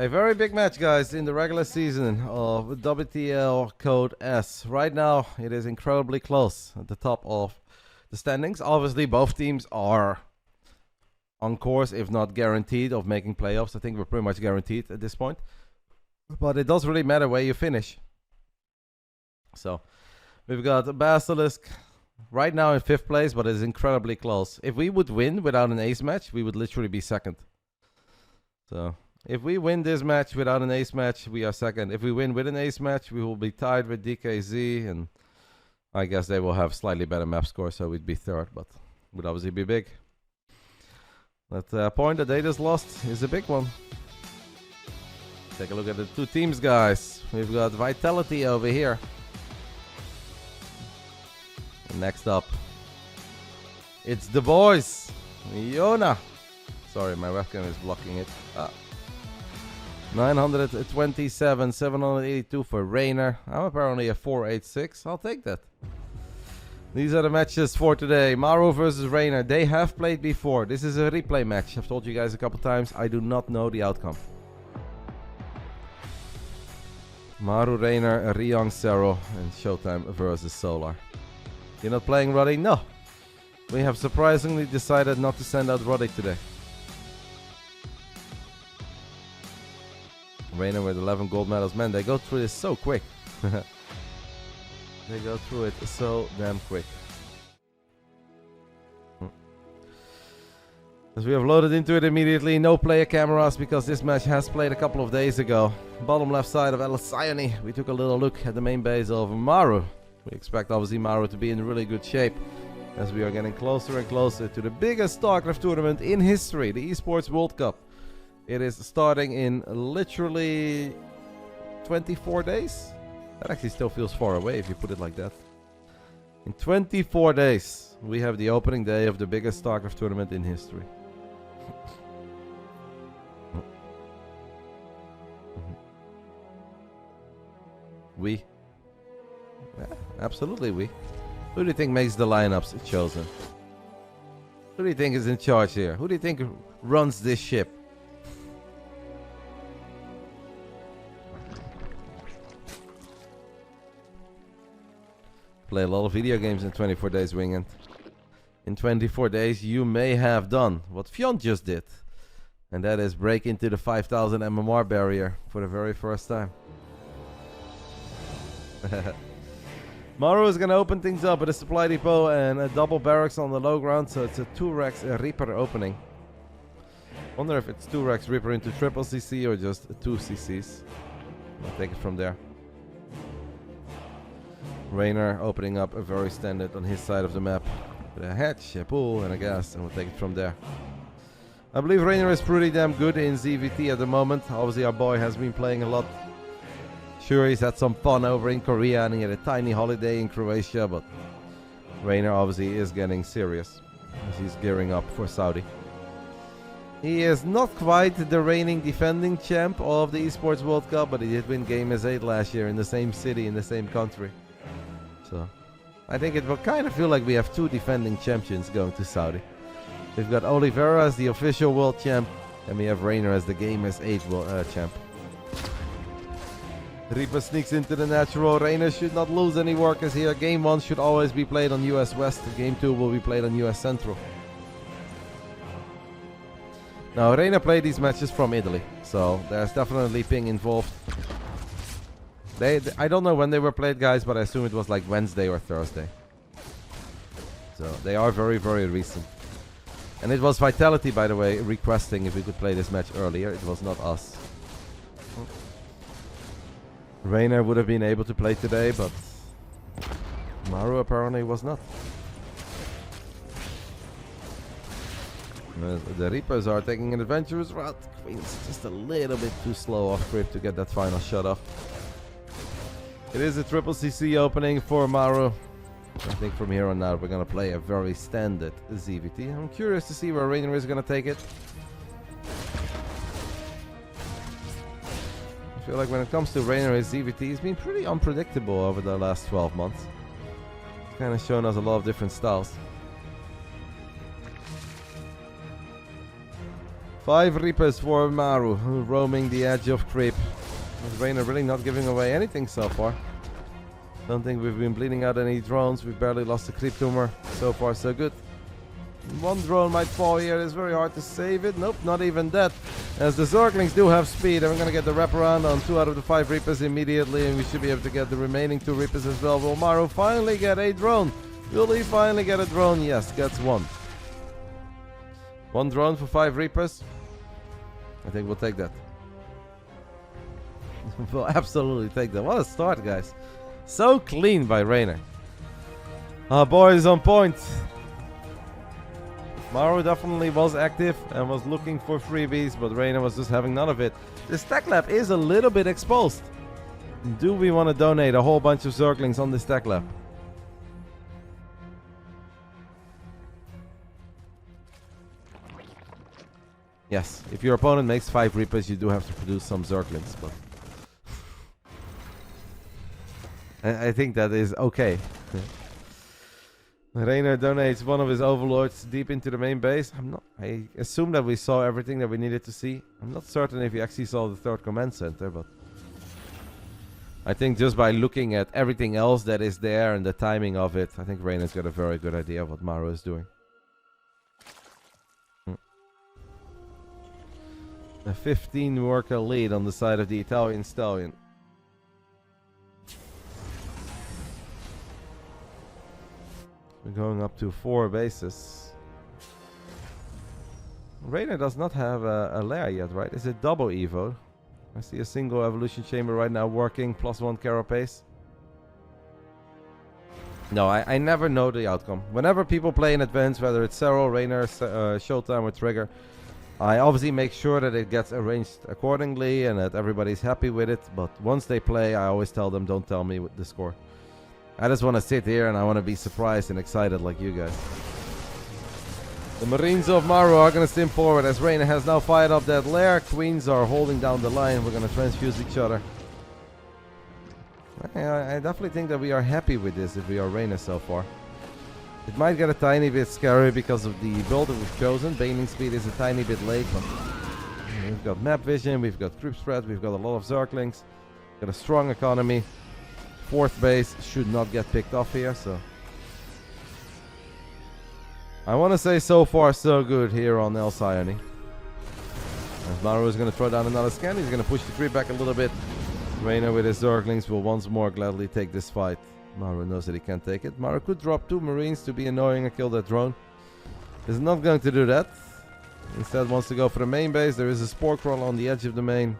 A very big match, guys, in the regular season of WTL Code S. Right now, it is incredibly close at the top of the standings. Obviously, both teams are on course, if not guaranteed, of making playoffs. I think we're pretty much guaranteed at this point. But it doesn't really matter where you finish. So, we've got Basilisk right now in 5th place, but it's incredibly close. If we would win without an ace match, we would literally be 2nd. So... if we win this match without an ace match, we are 2nd. If we win with an ace match, we will be tied with DKZ, and I guess they will have slightly better map score, so we'd be 3rd, but would obviously be big. That point that they just lost is a big one. Take a look at the two teams, guys. We've got Vitality over here. And next up, it's the boys. Yona. Sorry, my webcam is blocking it. 927, 782 for Reynor. I'm apparently a 486. I'll take that. These are the matches for today. Maru versus Reynor. They have played before. This is a replay match. I've told you guys a couple times. I do not know the outcome. Maru, Reynor, Ryung, Serral, and ShoWTimE versus Solar. You're not playing Roddy? No. We have surprisingly decided not to send out Roddy today. Reynor with 11 gold medals. Man, they go through this so quick. They go through it so damn quick. As we have loaded into it immediately, no player cameras because this match has played a couple of days ago. Bottom left side of Elisione, we took a little look at the main base of Maru. We expect obviously Maru to be in really good shape as we are getting closer and closer to the biggest Starcraft tournament in history, the Esports World Cup. It is starting in literally 24 days. That actually still feels far away if you put it like that. In 24 days, we have the opening day of the biggest Starcraft tournament in history. We? Yeah, absolutely we. Who do you think makes the lineups chosen? Who do you think is in charge here? Who do you think runs this ship? Play a lot of video games in 24 days, Wingant. In 24 days, you may have done what Fionn just did. And that is break into the 5,000 MMR barrier for the very first time. Maru is going to open things up with a supply depot and a double barracks on the low ground. So it's a 2-Rex Reaper opening. Wonder if it's 2-Rex Reaper into triple CC or just 2 CCs. I'll take it from there. Reynor opening up a very standard on his side of the map with a hatch, a pool, and a gas, and we'll take it from there. I believe Reynor is pretty damn good in ZVT at the moment. Obviously, our boy has been playing a lot. Sure, he's had some fun over in Korea and he had a tiny holiday in Croatia, but Reynor obviously is getting serious as he's gearing up for Saudi. He is not quite the reigning defending champ of the Esports World Cup, but he did win Game S8 last year in the same city, in the same country. So, I think it will kind of feel like we have 2 defending champions going to Saudi. We've got Oliveira as the official world champ, and we have Reynor as the Game S8 champ. Reaper sneaks into the natural. Reynor should not lose any workers here. Game 1 should always be played on US West. Game 2 will be played on US Central. Now, Reynor played these matches from Italy, so there's definitely ping involved. I don't know when they were played, guys, but I assume it was like Wednesday or Thursday. So they are very, very recent. And it was Vitality, by the way, requesting if we could play this match earlier. It was not us. Reynor would have been able to play today, but Maru apparently was not. The Reapers are taking an adventurous route. Queen's just a little bit too slow off grip to get that final shot off. It is a triple CC opening for Maru. I think from here on out we're going to play a very standard ZVT. I'm curious to see where Reynor is going to take it. I feel like when it comes to Reynor, his ZVT, he's been pretty unpredictable over the last 12 months. He's kind of shown us a lot of different styles. 5 Reapers for Maru, roaming the edge of creep. Reynor really not giving away anything so far. Don't think we've been bleeding out any drones. We've barely lost a creep tumor. So far, so good. One drone might fall here. It's very hard to save it. Nope, not even that. As the Zerglings do have speed, and we're going to get the wraparound on 2 out of the 5 Reapers immediately, and we should be able to get the remaining 2 Reapers as well. Will Maru finally get a drone? Will he finally get a drone? Yes, gets one. 1 drone for 5 Reapers. I think we'll take that. We'll absolutely take that. What a start, guys. So clean by Reynor. Our boy is on point. Maru definitely was active and was looking for freebies, but Reynor was just having none of it. This tech lab is a little bit exposed. Do we want to donate a whole bunch of Zerglings on this tech lab? Yes, if your opponent makes 5 Reapers, you do have to produce some Zerglings, but I think that is okay. Reynor donates one of his overlords deep into the main base. I assume that we saw everything that we needed to see. I'm not certain if we actually saw the 3rd command center, but I think just by looking at everything else that is there and the timing of it, I think Reynor's got a very good idea of what Maru is doing. A 15 worker lead on the side of the Italian Stallion. We're going up to 4 bases. Reynor does not have a lair yet, right? Is it double Evo? I see a single evolution chamber right now working, +1 carapace. No, I never know the outcome. Whenever people play in advance, whether it's Serral, Reynor, ShoWTimE or Trigger, I obviously make sure that it gets arranged accordingly and that everybody's happy with it. But once they play, I always tell them, don't tell me the score. I just want to sit here and I want to be surprised and excited like you guys. The Marines of Maru are going to stim forward as Reynor has now fired up that lair. Queens are holding down the line. We're going to transfuse each other. I definitely think that we are happy with this if we are Reynor so far. It might get a tiny bit scary because of the build that we've chosen. Baning speed is a tiny bit late, but we've got map vision, we've got creep spread, we've got a lot of Zerglings, got a strong economy. 4th base should not get picked off here, so I want to say so far so good here on El Sione. As Maru is going to throw down another scan, he's going to push the creep back a little bit. Reynor with his Zerglings will once more gladly take this fight. Maru knows that he can't take it. Maru could drop 2 Marines to be annoying and kill that drone. Is not going to do that. Instead wants to go for the main base. There is a spore crawl on the edge of the main.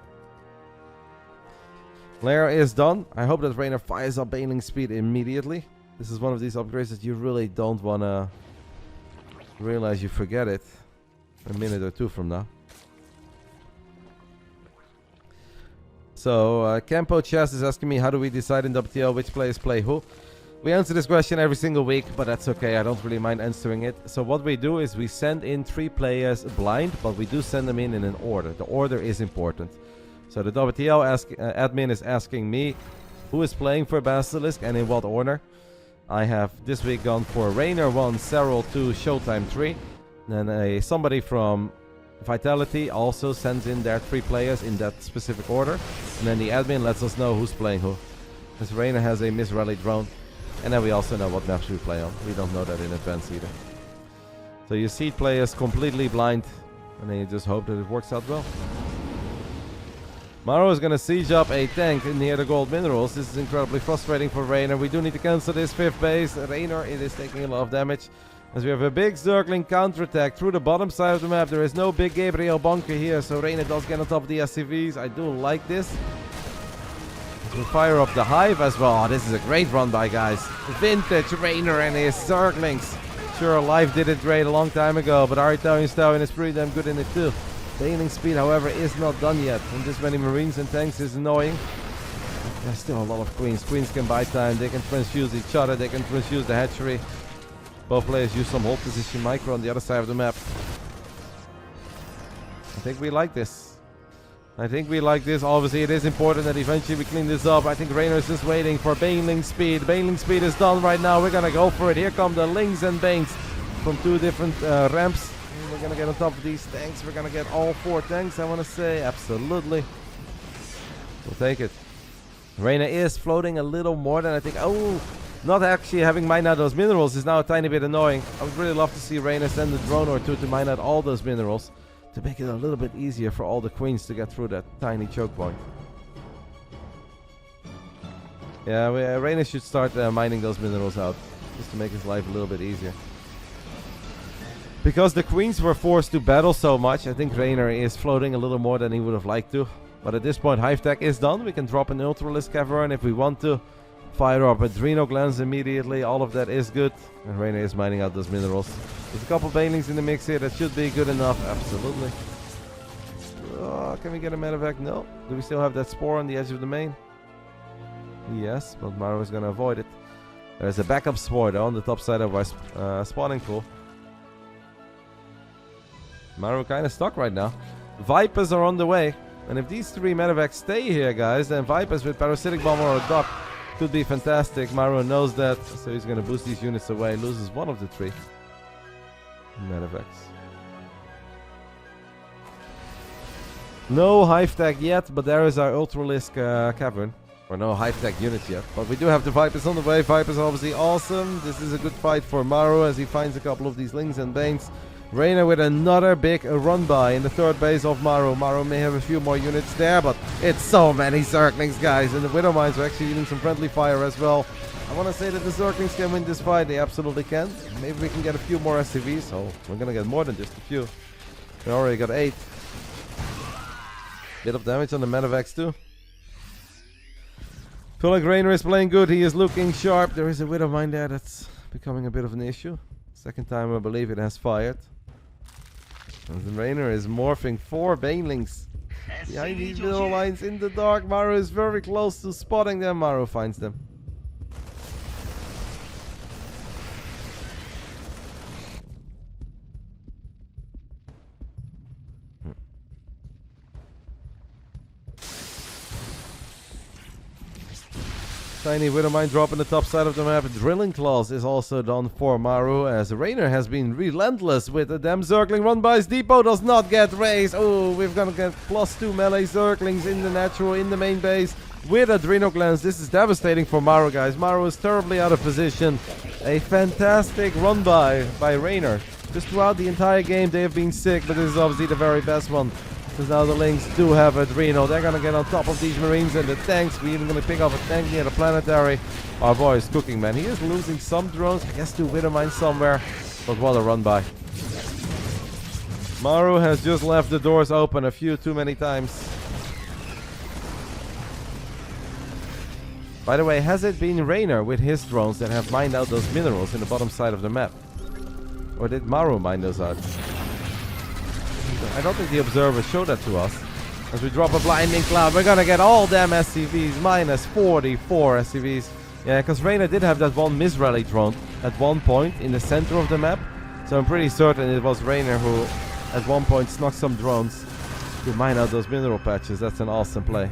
Lair is done. I hope that Reynor fires up baning speed immediately. This is one of these upgrades that you really don't want to realize you forget it a minute or 2 from now. So, Campo Chess is asking me, how do we decide in WTL which players play who? We answer this question every single week, but that's okay. I don't really mind answering it. So what we do is we send in 3 players blind, but we do send them in an order. The order is important. So the WTL admin is asking me who is playing for Basilisk and in what order. I have this week gone for Reynor 1, Serral 2, ShoWTimE 3. Then somebody from Vitality also sends in their 3 players in that specific order. And then the admin lets us know who's playing who. Because Reynor has a Miss-Rally drone. And then we also know what maps we play on. We don't know that in advance either. So you see players completely blind. And then you just hope that it works out well. Maru is going to siege up a tank near the gold minerals. This is incredibly frustrating for Reynor. We do need to cancel this 5th base. Reynor, it is taking a lot of damage. As we have a big Zergling counterattack through the bottom side of the map. There is no big Gabriel bunker here, so Reynor does get on top of the SCVs. I do like this. We fire up the hive as well. Oh, this is a great run by guys. Vintage Reynor and his Zerglings. Sure, Life did it great a long time ago, but our Italian Stallion is pretty damn good in it too. Baning speed, however, is not done yet. And this many Marines and tanks is annoying. There's still a lot of Queens. Queens can buy time. They can transfuse each other. They can transfuse the hatchery. Both players use some hold position micro on the other side of the map. I think we like this. Obviously, it is important that eventually we clean this up. I think Reynor is just waiting for Baneling speed. Baneling speed is done right now. We're going to go for it. Here come the Lings and Banes from 2 different ramps. We're we're gonna get on top of these tanks. We're gonna get all 4 tanks, I wanna say. Absolutely. We'll take it. Reynor is floating a little more than I think. Oh, not actually having mined out those minerals is now a tiny bit annoying. I would really love to see Reynor send a drone or 2 to mine out all those minerals to make it a little bit easier for all the queens to get through that tiny choke point. Yeah, Reynor should start mining those minerals out just to make his life a little bit easier. Because the queens were forced to battle so much, I think Reynor is floating a little more than he would have liked to. But at this point, Hive Tech is done. We can drop an Ultralisk Cavern if we want to. Fire up Adrenal Glands immediately. All of that is good. And Reynor is mining out those minerals. There's a couple Banelings in the mix here. That should be good enough. Absolutely. Oh, can we get a medevac? No. Do we still have that Spore on the edge of the main? Yes, but Maru is going to avoid it. There's a backup Spore though on the top side of our spawning pool. Maru kind of stuck right now. Vipers are on the way. And if these 3 medevacs stay here, guys, then Vipers with Parasitic Bomb or a Duck could be fantastic. Maru knows that, so he's going to boost these units away. Loses one of the 3 medevacs. No Hive Tech yet, but there is our Ultralisk Cavern. Or no Hive Tech units yet. But we do have the Vipers on the way. Vipers are obviously awesome. This is a good fight for Maru as he finds a couple of these Lings and Banes. Reynor with another big run by in the 3rd base of Maru. Maru may have a few more units there, but it's so many Zerglings, guys. And the Widow Mines are actually using some friendly fire as well. I want to say that the Zerglings can win this fight. They absolutely can. Maybe we can get a few more SCVs. So we're going to get more than just a few. We already got 8. Bit of damage on the medevacs too. Feel like Reynor is playing good. He is looking sharp. There is a Widow Mine there that's becoming a bit of an issue. Second time I believe it has fired. And Reynor is morphing 4 Banelings behind these little lines in the dark. Maru is very close to spotting them. Maru finds them. Tiny Widow Mine drop in the top side of the map. Drilling Claws is also done for Maru as Reynor has been relentless with the damn Zergling run-bys. Depot does not get raised. Oh, we're gonna get +2 melee Zerglings in the natural, in the main base with Adrenal Glands. This is devastating for Maru, guys. Maru is terribly out of position. A fantastic run-by by Reynor. Just throughout the entire game they have been sick, but this is obviously the very best one. Because now the Lynx do have Adrenal. They're going to get on top of these Marines and the tanks. We're even going to pick up a tank near the planetary. Our boy is cooking, man. He is losing some drones. I guess to Widow Mine somewhere. But what a run by. Maru has just left the doors open a few too many times. By the way, has it been Reynor with his drones that have mined out those minerals in the bottom side of the map? Or did Maru mine those out? I don't think the observers showed that to us. As we drop a blinding cloud, we're gonna get all damn SCVs. -44 SCVs. Yeah, because Reynor did have that one misrally drone at one point in the center of the map. So I'm pretty certain it was Reynor who at one point snuck some drones to mine out those mineral patches. That's an awesome play.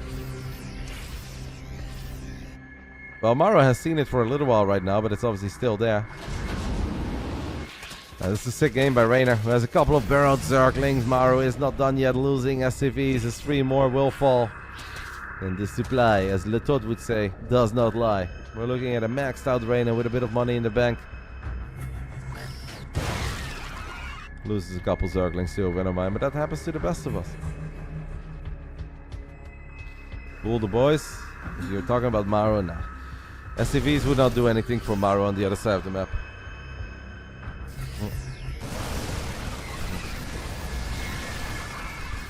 Well, Maru has seen it for a little while right now, but it's obviously still there. This is a sick game by Reynor, who has a couple of burrowed Zerglings. Maru is not done yet losing SCVs, as 3 more will fall. And the supply, as Letot would say, does not lie. We're looking at a maxed out Reynor with a bit of money in the bank. Loses a couple Zerglings to a Widow Mine, but that happens to the best of us. Fool the boys. You're talking about Maru now. SCVs would not do anything for Maru on the other side of the map.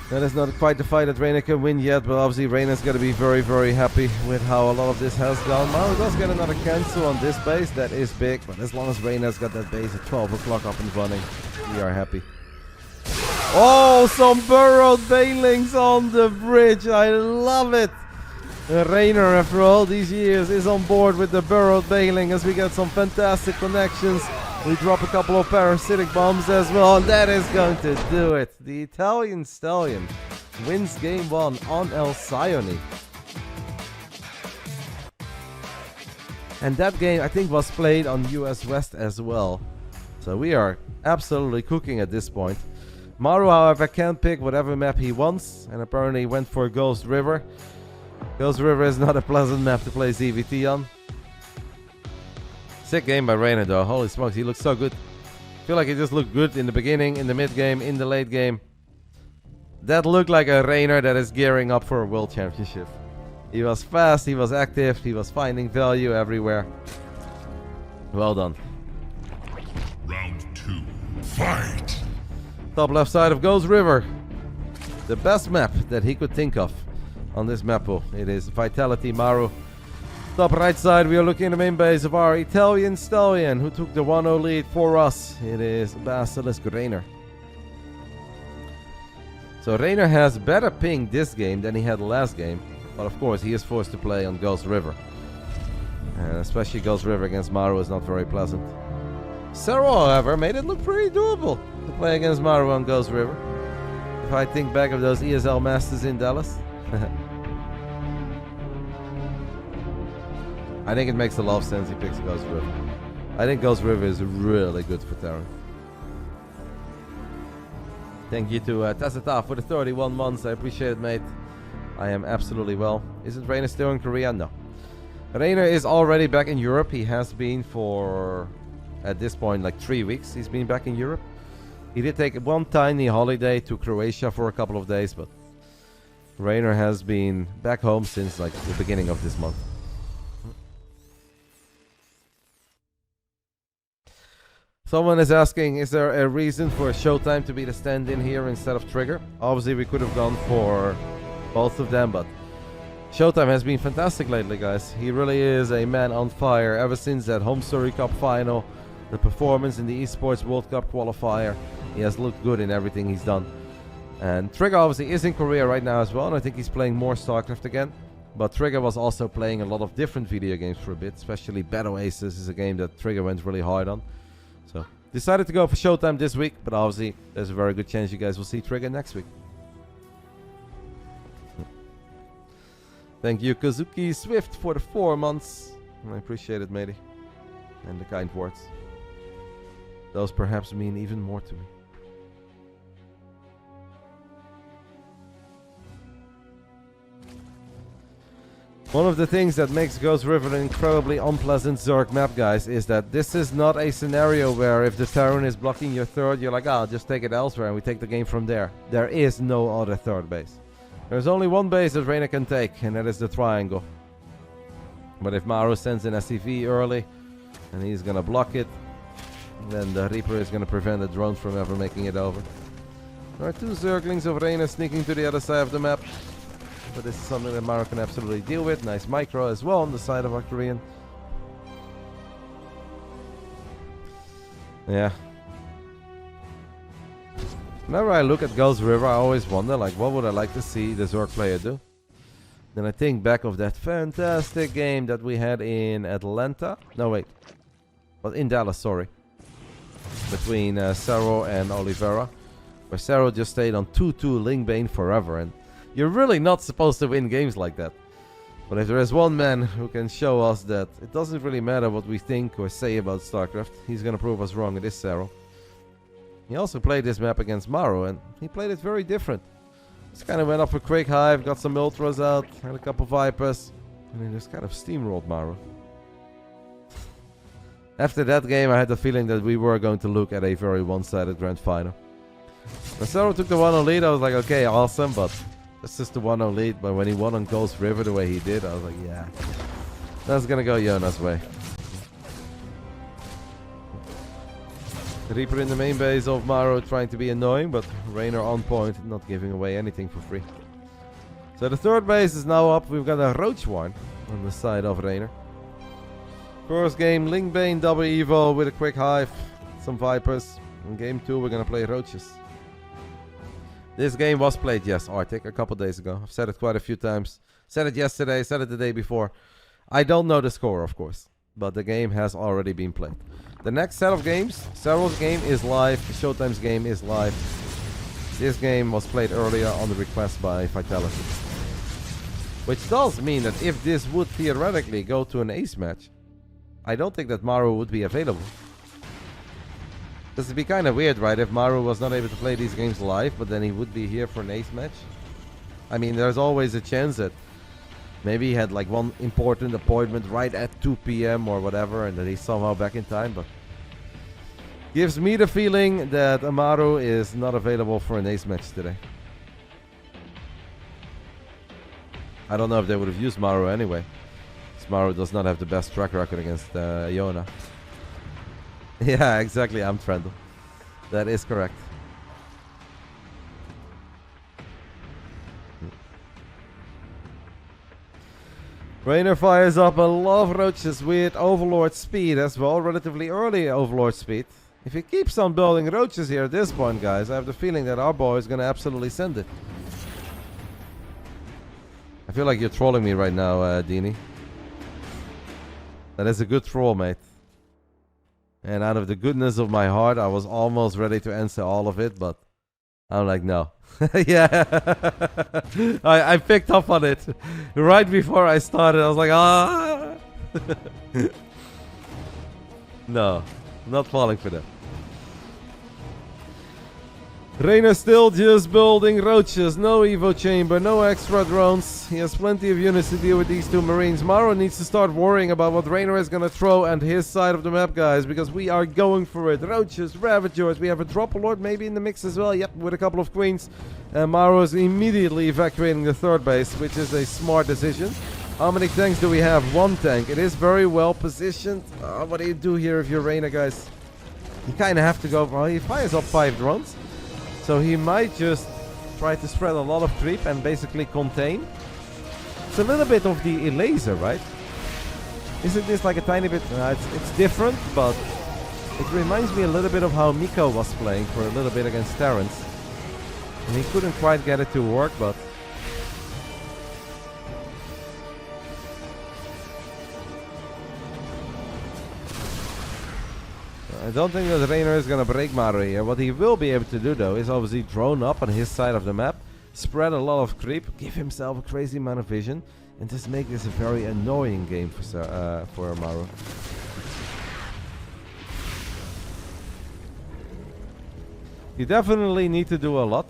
That is not quite the fight that Reynor can win yet, but obviously Reynor's going to be very, very happy with how a lot of this has gone. Maru does get another cancel on this base. That is big, but as long as Reynor's got that base at 12 o'clock up and running, we are happy. Oh, some burrowed Banelings on the bridge. I love it. Reynor, after all these years, is on board with the burrowed Baneling as we get some fantastic connections. We drop a couple of parasitic bombs as well, and that is going to do it. The Italian Stallion wins game 1 on Alcyone. And that game, I think, was played on US West as well. So we are absolutely cooking at this point. Maru, however, can pick whatever map he wants, and apparently went for Ghost River. Ghost River is not a pleasant map to play ZVT on. Sick game by Reynor though, holy smokes, he looks so good. Feel like he just looked good in the beginning, in the mid game, in the late game. That looked like a Reynor that is gearing up for a world championship. He was fast, he was active, he was finding value everywhere. Well done. Round 2. Fight! Top left side of Ghost River. The best map that he could think of on this map pool. It is Vitality Maru. Top right side, we are looking at the main base of our Italian stallion who took the 1-0 lead for us. It is BASILISK Reynor. So Reynor has better ping this game than he had last game. But of course, he is forced to play on Ghost River. And especially Ghost River against Maru is not very pleasant. Serral, however, made it look pretty doable to play against Maru on Ghost River. If I think back of those ESL Masters in Dallas. I think it makes a lot of sense he picks Ghost River. I think Ghost River is really good for Terran. Thank you to Tazata for the 31 months. I appreciate it, mate. I am absolutely well. Isn't Reynor still in Korea? No. Reynor is already back in Europe. He has been for, at this point, like 3 weeks. He's been back in Europe. He did take one tiny holiday to Croatia for a couple of days, but Reynor has been back home since like the beginning of this month. Someone is asking, is there a reason for ShoWTimE to be the stand-in here instead of Trigger? Obviously, we could have gone for both of them, but ShoWTimE has been fantastic lately, guys. He really is a man on fire ever since that Home Surrey Cup final, the performance in the Esports World Cup qualifier. He has looked good in everything he's done. And Trigger obviously is in Korea right now as well, and I think he's playing more Starcraft again. But Trigger was also playing a lot of different video games for a bit, especially Battle Aces is a game that Trigger went really hard on. So, decided to go for ShoWTimE this week, but obviously there's a very good chance you guys will see Trigger next week. Thank you, Kazuki Swift, for the 4 months. I appreciate it, matey. And the kind words. Those perhaps mean even more to me. One of the things that makes Ghost River an incredibly unpleasant Zerg map, guys, is that this is not a scenario where if the Terran is blocking your third, you're like, ah, I'll just take it elsewhere and we take the game from there. There is no other third base. There's only one base that Reynor can take, and that is the triangle. But if Maru sends an SCV early, and he's gonna block it, then the Reaper is gonna prevent the drones from ever making it over. There are 2 Zerglings of Reynor sneaking to the other side of the map. But this is something that Maru can absolutely deal with. Nice micro as well on the side of our Korean. Yeah. Whenever I look at Ghost River, I always wonder, like, what would I like to see the Zerg player do? Then I think back of that fantastic game that we had in Atlanta. No, wait. Well, in Dallas, sorry. Between Serral and Oliveira. Where Serral just stayed on 2-2 Lingbane forever. And you're really not supposed to win games like that. But if there is one man who can show us that it doesn't really matter what we think or say about StarCraft, he's gonna prove us wrong. It is Serral. He also played this map against Maru, and he played it very different. Just kind of went up for quick hive, got some ultras out, had a couple vipers, and he just kind of steamrolled Maru. After that game, I had the feeling that we were going to look at a very one-sided grand final. When Serral took the 1-0 lead, I was like, okay, awesome, but that's just the 1-0 lead. But when he won on Ghost River the way he did, I was like, yeah, that's gonna go Jonas' way. Reaper in the main base of Maru trying to be annoying, but Reynor on point, not giving away anything for free. So the third base is now up. We've got a Roach one on the side of Reynor. First game, Lingbane double evo with a quick hive, some vipers. In game 2, we're gonna play Roaches. This game was played, yes, Arctic, a couple days ago. I've said it quite a few times. Said it yesterday, said it the day before. I don't know the score, of course, but the game has already been played. The next set of games, Serral's game is live, ShoWTimE's game is live. This game was played earlier on the request by Vitality. Which does mean that if this would theoretically go to an ace match, I don't think that Maru would be available. This would be kind of weird, right? If Maru was not able to play these games live, but then he would be here for an ace match. I mean, there's always a chance that maybe he had like one important appointment right at 2 p.m. or whatever, and that he's somehow back in time, but gives me the feeling that Maru is not available for an ace match today. I don't know if they would have used Maru anyway. Maru does not have the best track record against Iona. Yeah, exactly. I'm Trendle. That is correct. Reynor fires up a lot of roaches with Overlord speed as well. Relatively early Overlord speed. If he keeps on building roaches here at this point, guys, I have the feeling that our boy is going to absolutely send it. I feel like you're trolling me right now, Dini. That is a good troll, mate. And out of the goodness of my heart, I was almost ready to answer all of it, but I'm like, no. Yeah. I picked up on it. Right before I started, I was like, ah. No, not falling for that. Reynor still just building roaches, no Evo chamber, no extra drones. He has plenty of units to deal with these two Marines. Maru needs to start worrying about what Reynor is going to throw at his side of the map, guys, because we are going for it. Roaches, Ravagers, we have a Dropper Lord maybe in the mix as well, yep, with a couple of Queens. And Maru is immediately evacuating the third base, which is a smart decision. How many tanks do we have? One tank. It is very well positioned. What do you do here if you're Reynor, guys? You kind of have to go for... He fires up 5 drones. So he might just try to spread a lot of creep and basically contain. It's a little bit of the Elaser, right? Isn't this like a tiny bit... it's different, but it reminds me a little bit of how Miko was playing for a little bit against Terrence. And he couldn't quite get it to work, but... I don't think that Reynor is going to break Maru here. What he will be able to do, though, is obviously drone up on his side of the map, spread a lot of creep, give himself a crazy amount of vision, and just make this a very annoying game for Maru. You definitely need to do a lot,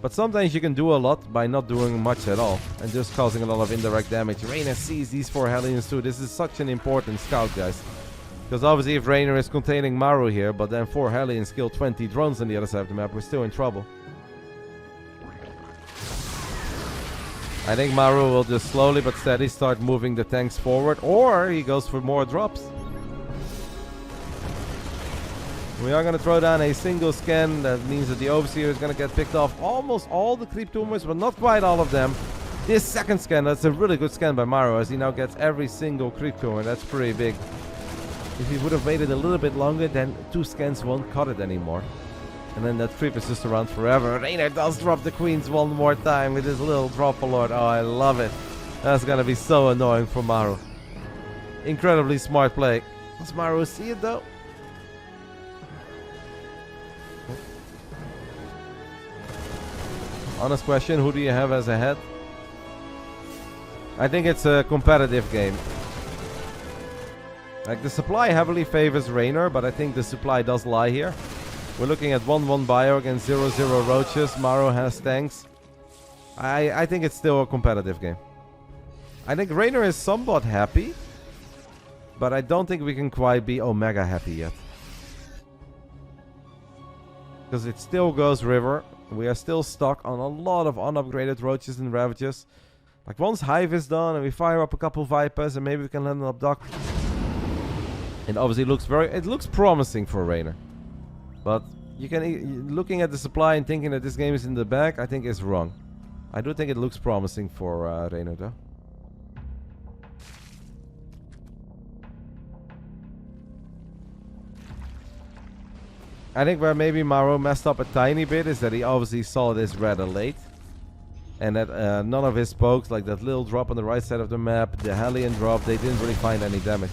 but sometimes you can do a lot by not doing much at all, and just causing a lot of indirect damage. Reynor sees these 4 Hellions too. This is such an important scout, guys. Because obviously if Reynor is containing Maru here, but then 4 Hellions kill 20 drones on the other side of the map, we're still in trouble. I think Maru will just slowly but steady start moving the tanks forward, or he goes for more drops. We are going to throw down a single scan. That means that the Overseer is going to get picked off almost all the creep tumors, but not quite all of them. This second scan, that's a really good scan by Maru, as he now gets every single creep tumor. That's pretty big. If he would have waited a little bit longer, then 2 scans won't cut it anymore. And then that creep is just around forever. Reynor does drop the Queens one more time with his little Dropper Lord. Oh, I love it. That's gonna be so annoying for Maru. Incredibly smart play. Does Maru see it though? Honest question, who do you have as a head? I think it's a competitive game. Like, the supply heavily favors Reynor, but I think the supply does lie here. We're looking at 1-1 bio against 0-0 roaches. Maru has tanks. I think it's still a competitive game. I think Reynor is somewhat happy, but I don't think we can quite be Omega happy yet. Because it still goes river. We are still stuck on a lot of unupgraded roaches and Ravagers. Like, once Hive is done and we fire up a couple Vipers and maybe we can land on Abduct. It obviously looks promising for Reynor. But you can, looking at the supply and thinking that this game is in the bag, I think is wrong. I do think it looks promising for Reynor though. I think where maybe Maru messed up a tiny bit is that he obviously saw this rather late. And that none of his pokes, like that little drop on the right side of the map, the Hellion drop, they didn't really find any damage.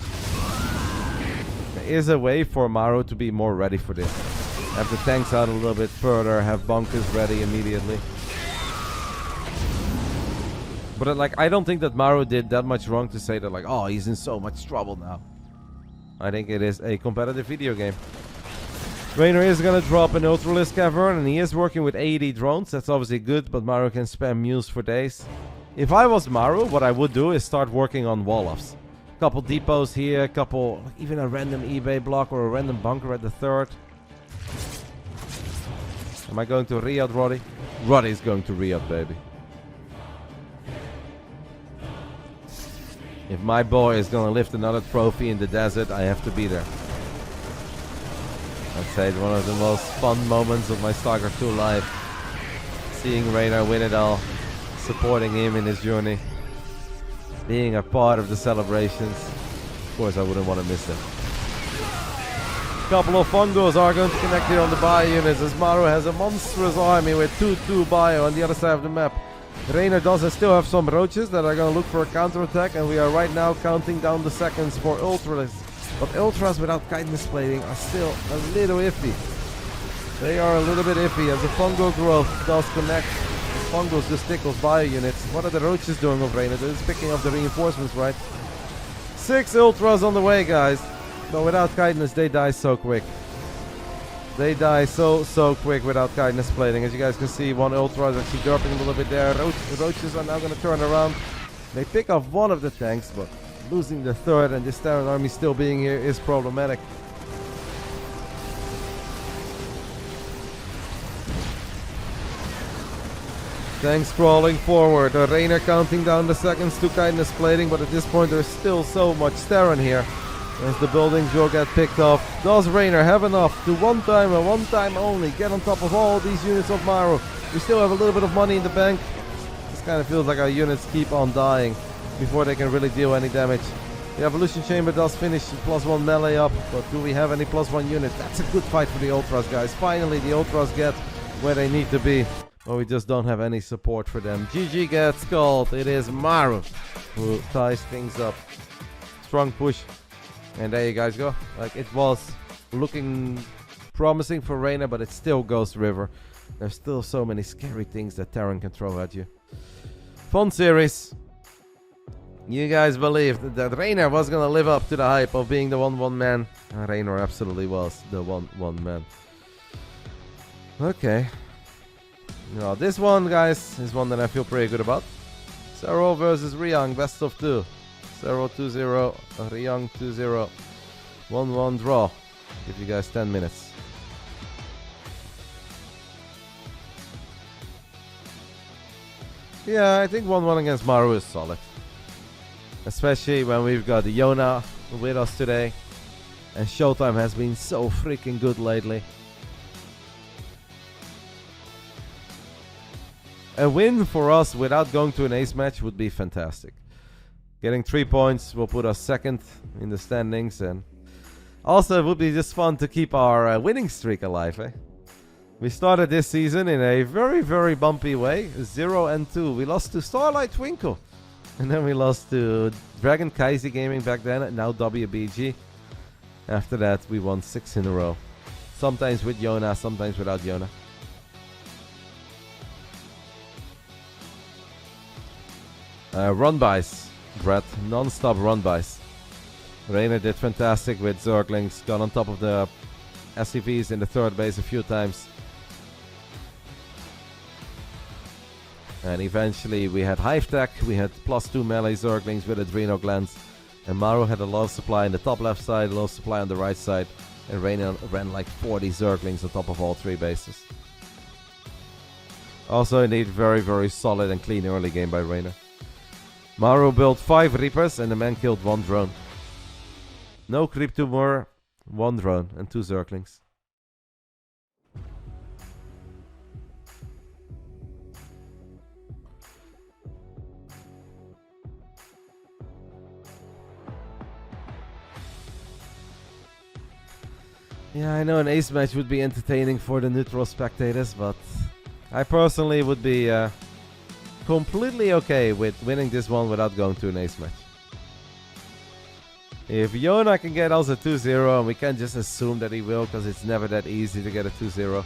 There is a way for Maru to be more ready for this. Have the tanks out a little bit further, have bunkers ready immediately. But like, I don't think that Maru did that much wrong to say that like, oh, he's in so much trouble now. I think it is a competitive video game. Reynor is gonna drop an Ultralisk Cavern, and he is working with 80 drones. That's obviously good, but Maru can spam mules for days. If I was Maru, what I would do is start working on wall-offs. Couple depots here, couple, even a random eBay block or a random bunker at the third. Am I going to re-out Roddy? Roddy's going to re-out, baby. If my boy is gonna lift another trophy in the desert, I have to be there. I'd say it's one of the most fun moments of my Starcraft 2 life. Seeing Reynor win it all, supporting him in his journey, being a part of the celebrations. Of course, I wouldn't want to miss it. Couple of fungos are going to connect here on the bio units as Maru has a monstrous army with 2-2 bio on the other side of the map. Reynor does still have some roaches that are going to look for a counterattack, and we are right now counting down the seconds for Ultras. But Ultras without kindness plating are still a little iffy. They are a little bit iffy as the fungo growth does connect. The fungos just tickles bio units. What are the roaches doing of Reynor? They're just picking up the reinforcements, right? 6 Ultras on the way, guys. But without kindness, they die so quick. They die so quick without kindness plating. As you guys can see, one Ultra is actually dropping a little bit there. Roaches are now going to turn around. They pick off one of the tanks, but losing the third and this Terran army still being here is problematic. Tanks crawling forward. Reynor counting down the seconds to kindness plating, but at this point there's still so much Terran here. As the buildings will get picked off. Does Reynor have enough to one time and one time only get on top of all these units of Maru? We still have a little bit of money in the bank. This kind of feels like our units keep on dying before they can really deal any damage. The Evolution Chamber does finish +1 melee up, but do we have any +1 units? That's a good fight for the Ultras, guys. Finally, the Ultras get where they need to be, but we just don't have any support for them. GG gets called. It is Maru who ties things up. Strong push. And there you guys go. Like, it was looking promising for Reynor, but it still goes river. There's still so many scary things that Terran can throw at you. Fun series. You guys believed that Reynor was gonna live up to the hype of being the 1-1 man. And Reynor absolutely was the 1-1 man. Okay. Now this one, guys, is one that I feel pretty good about. Serral versus Ryung, best of 2. Serral 2-0, Ryung 2-0. 1-1 draw. Give you guys 10 minutes. Yeah, I think 1-1 against Maru is solid. Especially when we've got Yona with us today. And ShoWTimE has been so freaking good lately. A win for us without going to an ace match would be fantastic. Getting 3 points will put us second in the standings, and also it would be just fun to keep our winning streak alive, eh? We started this season in a very, very bumpy way, 0-2. We lost to Starlight Twinkle, and then we lost to Dragon Kaisi Gaming back then, and now WBG. After that, we won 6 in a row. Sometimes with Yona, sometimes without Yona. Run-bys. Brett, non-stop run-bys. Reynor did fantastic with Zerglings, got on top of the SCVs in the third base a few times. And eventually we had Hive Tech, we had +2 melee Zerglings with Adrenal Glands. And Maru had a lot of supply in the top left side, a lot of supply on the right side. And Reynor ran like 40 Zerglings on top of all 3 bases. Also indeed very, very solid and clean early game by Reynor. Maru built 5 Reapers and the man killed 1 drone. No creep tumor, 1 drone and 2 Zerglings. Yeah, I know an ace match would be entertaining for the neutral spectators, but I personally would be completely okay with winning this one without going to an ace match. If Yona can get us a 2-0, and we can't just assume that he will, because it's never that easy to get a 2-0.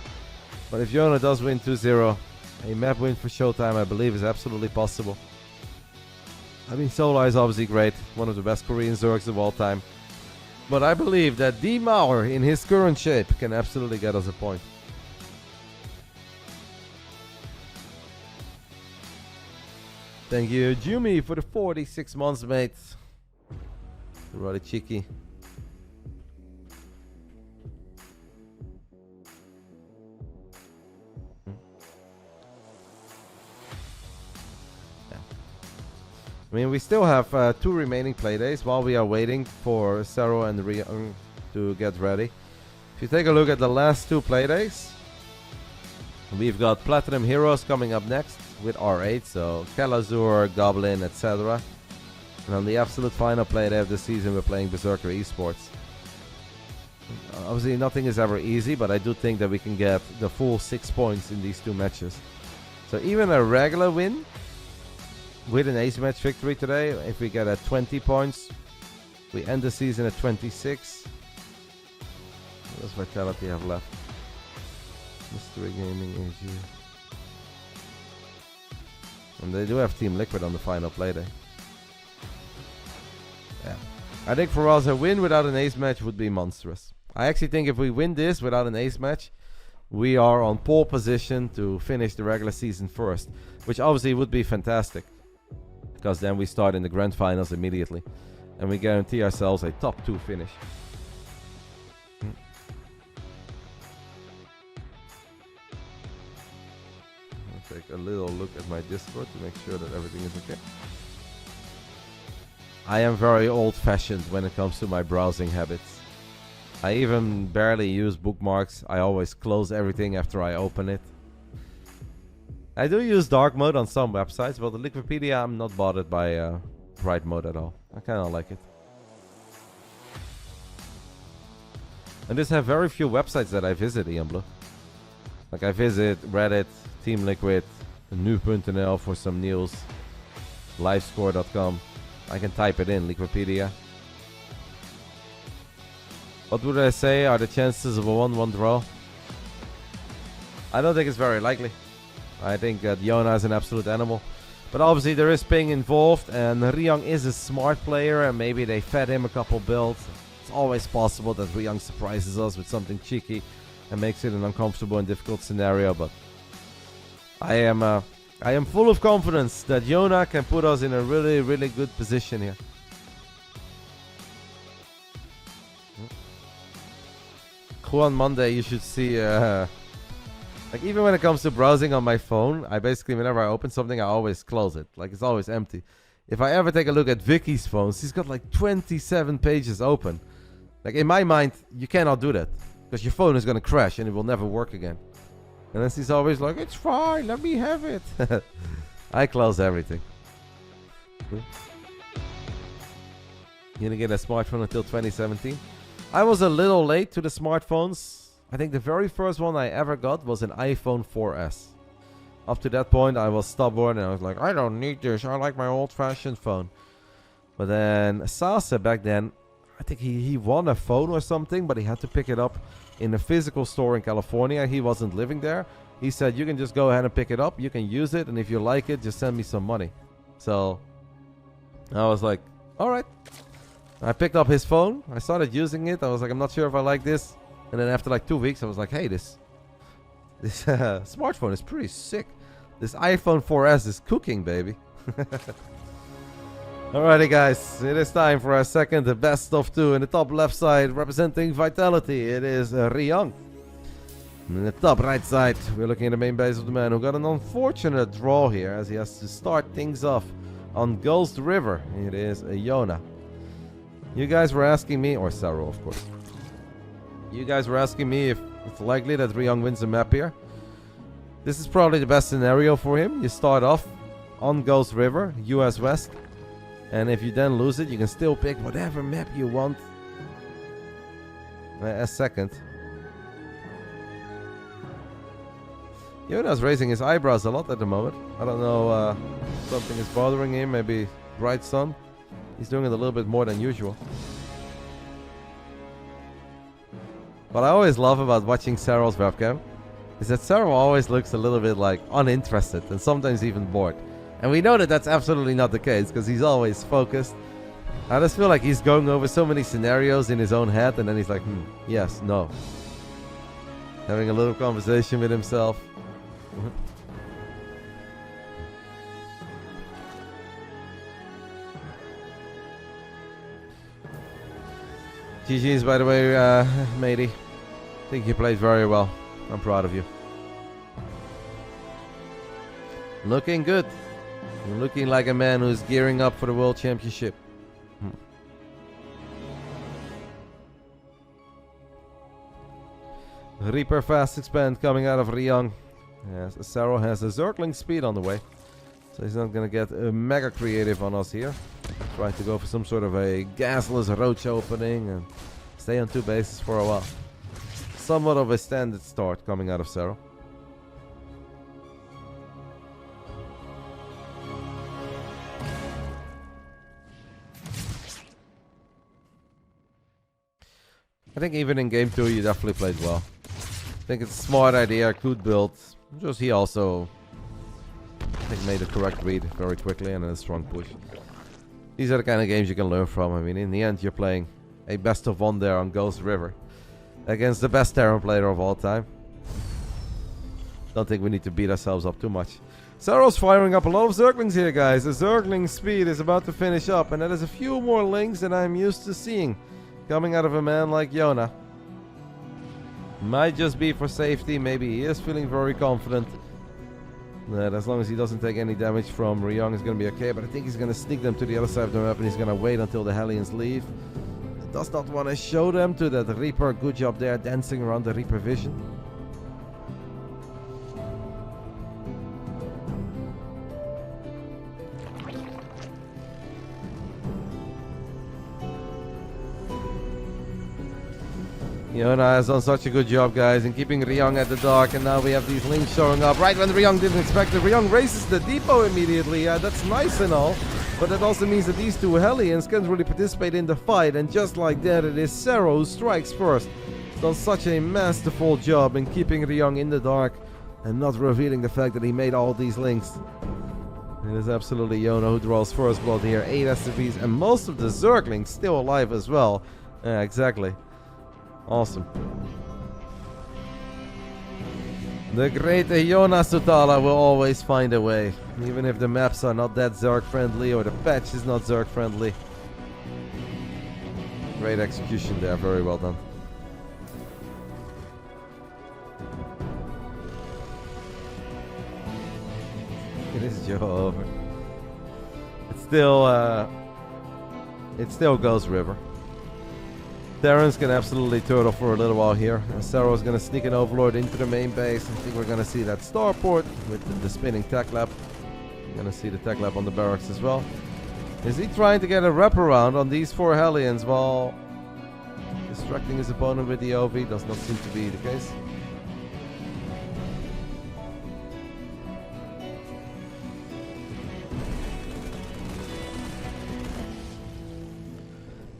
But if Yona does win 2-0, a map win for ShoWTimE I believe is absolutely possible. I mean, Solar is obviously great, one of the best Korean Zergs of all time. But I believe that the Maru in his current shape can absolutely get us a point. Thank you, Jumi, for the 46 months, mate. Rather cheeky. I mean, we still have 2 remaining playdays while we are waiting for Serral and Ryung to get ready. If you take a look at the last 2 playdays, we've got Platinum Heroes coming up next with R8, so Kalazur, Goblin, etc. And on the absolute final playday of the season, we're playing Berserker Esports. Obviously, nothing is ever easy, but I do think that we can get the full 6 points in these 2 matches. So even a regular win with an ace match victory today, if we get at 20 points, we end the season at 26. What does Vitality have left? Mystery Gaming AG. And they do have Team Liquid on the final playday. Yeah. I think for us, a win without an ace match would be monstrous. I actually think if we win this without an ace match, we are on pole position to finish the regular season first, which obviously would be fantastic, because then we start in the grand finals immediately and we guarantee ourselves a top 2 finish. I'll take a little look at my Discord to make sure that everything is okay. I am very old-fashioned when it comes to my browsing habits. I even barely use bookmarks. I always close everything after I open it. I do use dark mode on some websites, but the Wikipedia, I'm not bothered by bright mode at all. I kind of like it. And just have very few websites that I visit, Ian Blue. Like I visit Reddit, Team Liquid, nu.nl for some news, livescore.com. I can type it in, Wikipedia. What would I say are the chances of a 1-1 draw? I don't think it's very likely. I think that Yona is an absolute animal. But obviously there is ping involved, and Ryung is a smart player, and maybe they fed him a couple builds. It's always possible that Ryung surprises us with something cheeky and makes it an uncomfortable and difficult scenario, but I am full of confidence that Yona can put us in a really, really good position here. On Monday you should see like even when it comes to browsing on my phone, I basically, whenever I open something, I always close it. Like it's always empty. If I ever take a look at Vicky's phone, she's got like 27 pages open. Like in my mind, you cannot do that because your phone is going to crash and it will never work again. And then she's always like, it's fine, let me have it. I close everything. You're gonna get a smartphone until 2017? I was a little late to the smartphones. I think the very first one I ever got was an iPhone 4S. Up to that point, I was stubborn and I was like, I don't need this. I like my old-fashioned phone. But then Sasa back then, I think he won a phone or something, but he had to pick it up in a physical store in California. He wasn't living there. He said, you can just go ahead and pick it up. You can use it, and if you like it, just send me some money. So I was like, all right. I picked up his phone. I started using it. I was like, I'm not sure if I like this. And then after like 2 weeks, I was like, hey, this smartphone is pretty sick. This iPhone 4S is cooking, baby. Alrighty, guys. It is time for our second best of 2. In the top left side, representing Vitality, it is Ryung. And in the top right side, we're looking at the main base of the man who got an unfortunate draw here, as he has to start things off on Ghost River. It is Yona. You guys were asking me, or Serral, of course. You guys were asking me if it's likely that Ryung wins a map here. This is probably the best scenario for him. You start off on Ghost River, US West. And if you then lose it, you can still pick whatever map you want as second. Yona's raising his eyebrows a lot at the moment. I don't know, something is bothering him, maybe bright sun. He's doing it a little bit more than usual. What I always love about watching Serral's webcam is that Serral always looks a little bit like uninterested and sometimes even bored. And we know that that's absolutely not the case because he's always focused I just feel like he's going over so many scenarios in his own head, and then he's like, yes, no. Having a little conversation with himself. GG's, by the way, matey. I think you played very well. I'm proud of you. Looking good. You're looking like a man who's gearing up for the World Championship. Reaper fast expand coming out of Ryung. Yes, Serral has a Zergling speed on the way. So he's not going to get mega creative on us here. Trying to go for some sort of a gasless roach opening and stay on 2 bases for a while. Somewhat of a standard start coming out of Serral. I think even in game 2 you definitely played well. I think it's a smart idea, good build. Just he also, I think, made the correct read very quickly and a strong push. These are the kind of games you can learn from. I mean, in the end, you're playing a best of 1 there on Ghost River against the best Terran player of all time. Don't think we need to beat ourselves up too much. Serral's firing up a lot of Zerglings here, guys. The Zergling speed is about to finish up, and that is a few more links than I'm used to seeing coming out of a man like Yona. Might just be for safety. Maybe he is feeling very confident that as long as he doesn't take any damage from Ryung, it's going to be okay. But I think he's going to sneak them to the other side of the map, and he's going to wait until the Hellions leave. He does not want to show them to that Reaper. Good job there, dancing around the Reaper vision. Yona has done such a good job, guys, in keeping Ryung at the dock, and now we have these links showing up right when Ryung didn't expect it. Ryung races the depot immediately. That's nice and all, but that also means that these 2 Hellions can't really participate in the fight, and just like that, it is Serral who strikes first. Done such a masterful job in keeping Ryung in the dark and not revealing the fact that he made all these links. It is absolutely Yona who draws first blood here. 8 SCVs and most of the Zerglings still alive as well. Yeah, exactly. Awesome. The great Yona Sutala will always find a way, even if the maps are not that Zerg friendly or the patch is not Zerg friendly. Great execution there, very well done. It is Joe over. It still goes River. Terrans can absolutely turtle for a little while here. Serral's going to sneak an Overlord into the main base. I think we're going to see that starport with the spinning tech lab. We're going to see the tech lab on the barracks as well. Is he trying to get a wraparound on these 4 Hellions while distracting his opponent with the OV? Does not seem to be the case.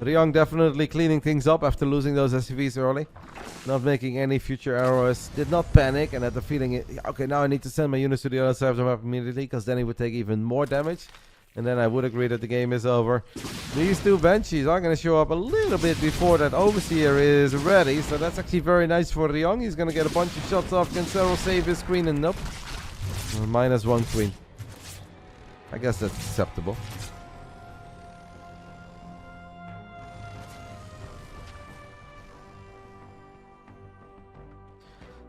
Ryung definitely cleaning things up after losing those SCVs early. Not making any future errors. Did not panic and had the feeling, okay, now I need to send my units to the other side of the map immediately, because then he would take even more damage. And then I would agree that the game is over. These 2 Banshees are going to show up a little bit before that Overseer is ready. So that's actually very nice for Ryung. He's going to get a bunch of shots off. Can Serral save his queen? And nope. -1 queen. I guess that's acceptable.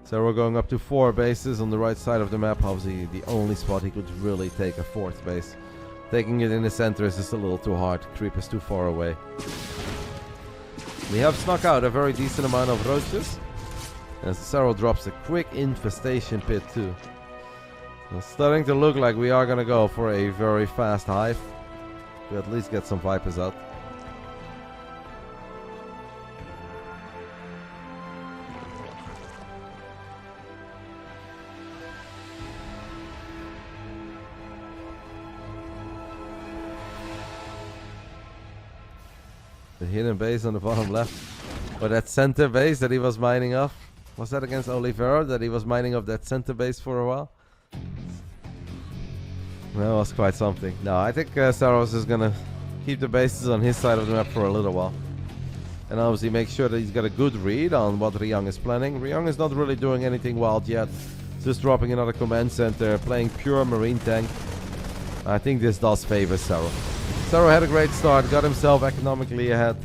So we're going up to 4 bases on the right side of the map. Obviously the only spot he could really take a 4th base. Taking it in the center is just a little too hard. Creep is too far away. We have snuck out a very decent amount of roaches. And Serral drops a quick infestation pit too. It's starting to look like we are going to go for a very fast hive. To at least get some Vipers out. The hidden base on the bottom left. Or that center base that he was mining off. Was that against Oliveira that he was mining off that center base for a while? That was quite something. No, I think Saros is gonna keep the bases on his side of the map for a little while. And obviously make sure that he's got a good read on what Ryung is planning. Ryung is not really doing anything wild yet. Just dropping another command center, playing pure marine tank. I think this does favor Serral. Serral had a great start, got himself economically ahead.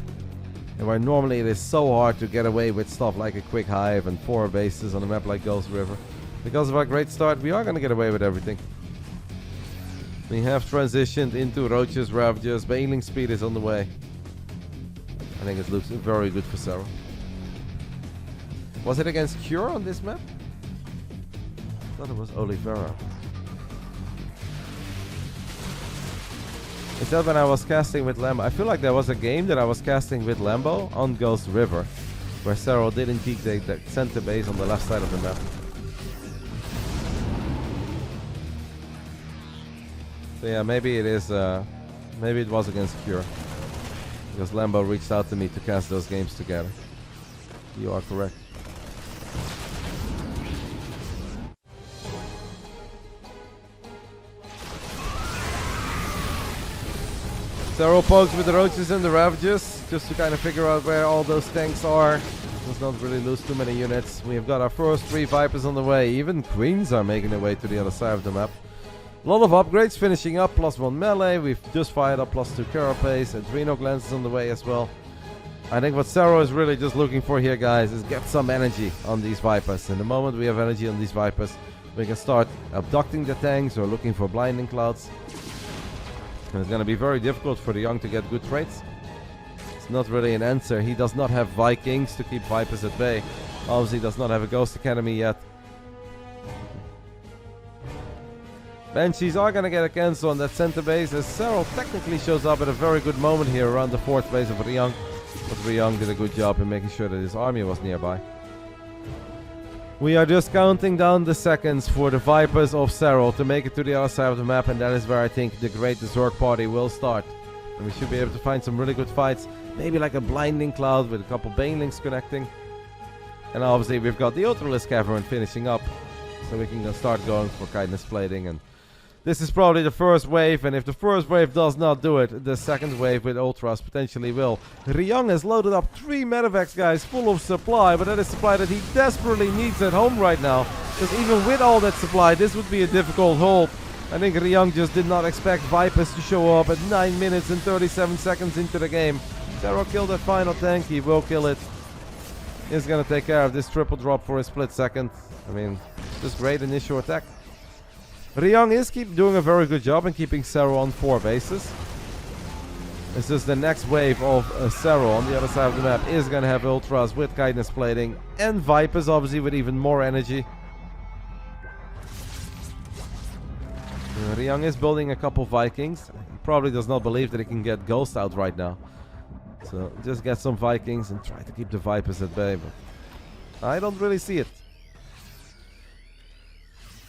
And where normally it is so hard to get away with stuff like a quick hive and 4 bases on a map like Ghost River. Because of our great start, we are going to get away with everything. We have transitioned into Roaches, Ravagers, Bailing speed is on the way. I think it looks very good for Serral. Was it against Cure on this map? I thought it was Oliveira. Is that when I was casting with Lambo? I feel like there was a game that I was casting with Lambo on Ghost River, where Serral did indeed take the center base on the left side of the map. So yeah, maybe it is. Maybe it was against Cure, because Lambo reached out to me to cast those games together. You are correct. Serral pokes with the Roaches and the Ravagers, just to kind of figure out where all those tanks are. Let's not really lose too many units. We've got our first 3 Vipers on the way. Even Queens are making their way to the other side of the map. A lot of upgrades finishing up, +1 melee. We've just fired up +2 carapace. Adreno glances on the way as well. I think what Serral is really just looking for here, guys, is get some energy on these Vipers. And the moment we have energy on these Vipers, we can start abducting the tanks or looking for blinding clouds. And it's going to be very difficult for the Ryung to get good trades. It's not really an answer. He does not have Vikings to keep Vipers at bay. Obviously does not have a Ghost Academy yet. Banshees are going to get a cancel on that center base, as Serral technically shows up at a very good moment here around the 4th base of Ryung. But Ryung did a good job in making sure that his army was nearby. We are just counting down the seconds for the Vipers of Serral to make it to the other side of the map, and that is where I think the Great Zerg party will start. And we should be able to find some really good fights, maybe like a blinding cloud with a couple banelings connecting. And obviously we've got the Ultralisk Cavern finishing up, so we can start going for kindness plating. And this is probably the first wave, and if the first wave does not do it, the second wave with Ultras potentially will. Ryung has loaded up 3 medevacs, guys, full of supply, but that is supply that he desperately needs at home right now. Because even with all that supply, this would be a difficult hold. I think Ryung just did not expect Vipers to show up at 9 minutes and 37 seconds into the game. Serral killed that final tank, he will kill it. He's gonna take care of this triple drop for a split second. I mean, just great initial attack. Ryung is doing a very good job in keeping Serral on 4 bases. It's just the next wave of Serral on the other side of the map is going to have Ultras with kindness plating and Vipers obviously with even more energy. Ryung is building a couple Vikings. He probably does not believe that he can get Ghost out right now. So just get some Vikings and try to keep the Vipers at bay. But I don't really see it.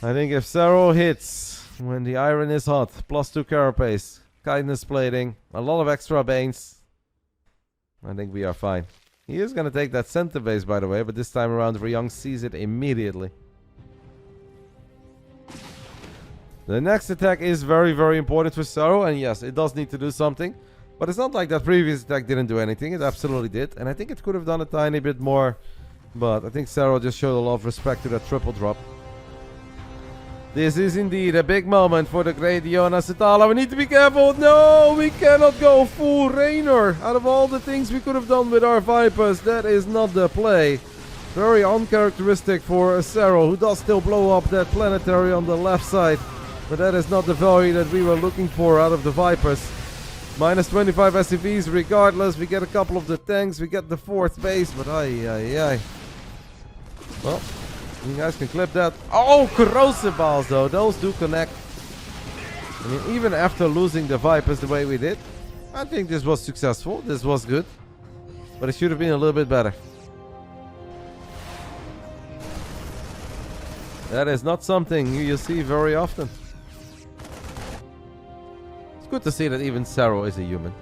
I think if Serral hits when the iron is hot, +2 carapace, kindness plating, a lot of extra banes, I think we are fine. He is going to take that center base, by the way, but this time around Ryung sees it immediately. The next attack is very, very important for Serral, and yes, it does need to do something. But it's not like that previous attack didn't do anything, it absolutely did. And I think it could have done a tiny bit more, but I think Serral just showed a lot of respect to that triple drop. This is indeed a big moment for the great Jonas Setala. We need to be careful. No, we cannot go full Reynor. Out of all the things we could have done with our Vipers, that is not the play. Very uncharacteristic for Serral, who does still blow up that planetary on the left side. But that is not the value that we were looking for out of the Vipers. Minus 25 SCVs regardless. We get a couple of the tanks. We get the 4th base. But aye. Well, you guys can clip that. Oh, corrosive balls though. Those do connect. I mean, even after losing the Vipers the way we did, I think this was successful. This was good. But it should have been a little bit better. That is not something you see very often. It's good to see that even Serral is a human.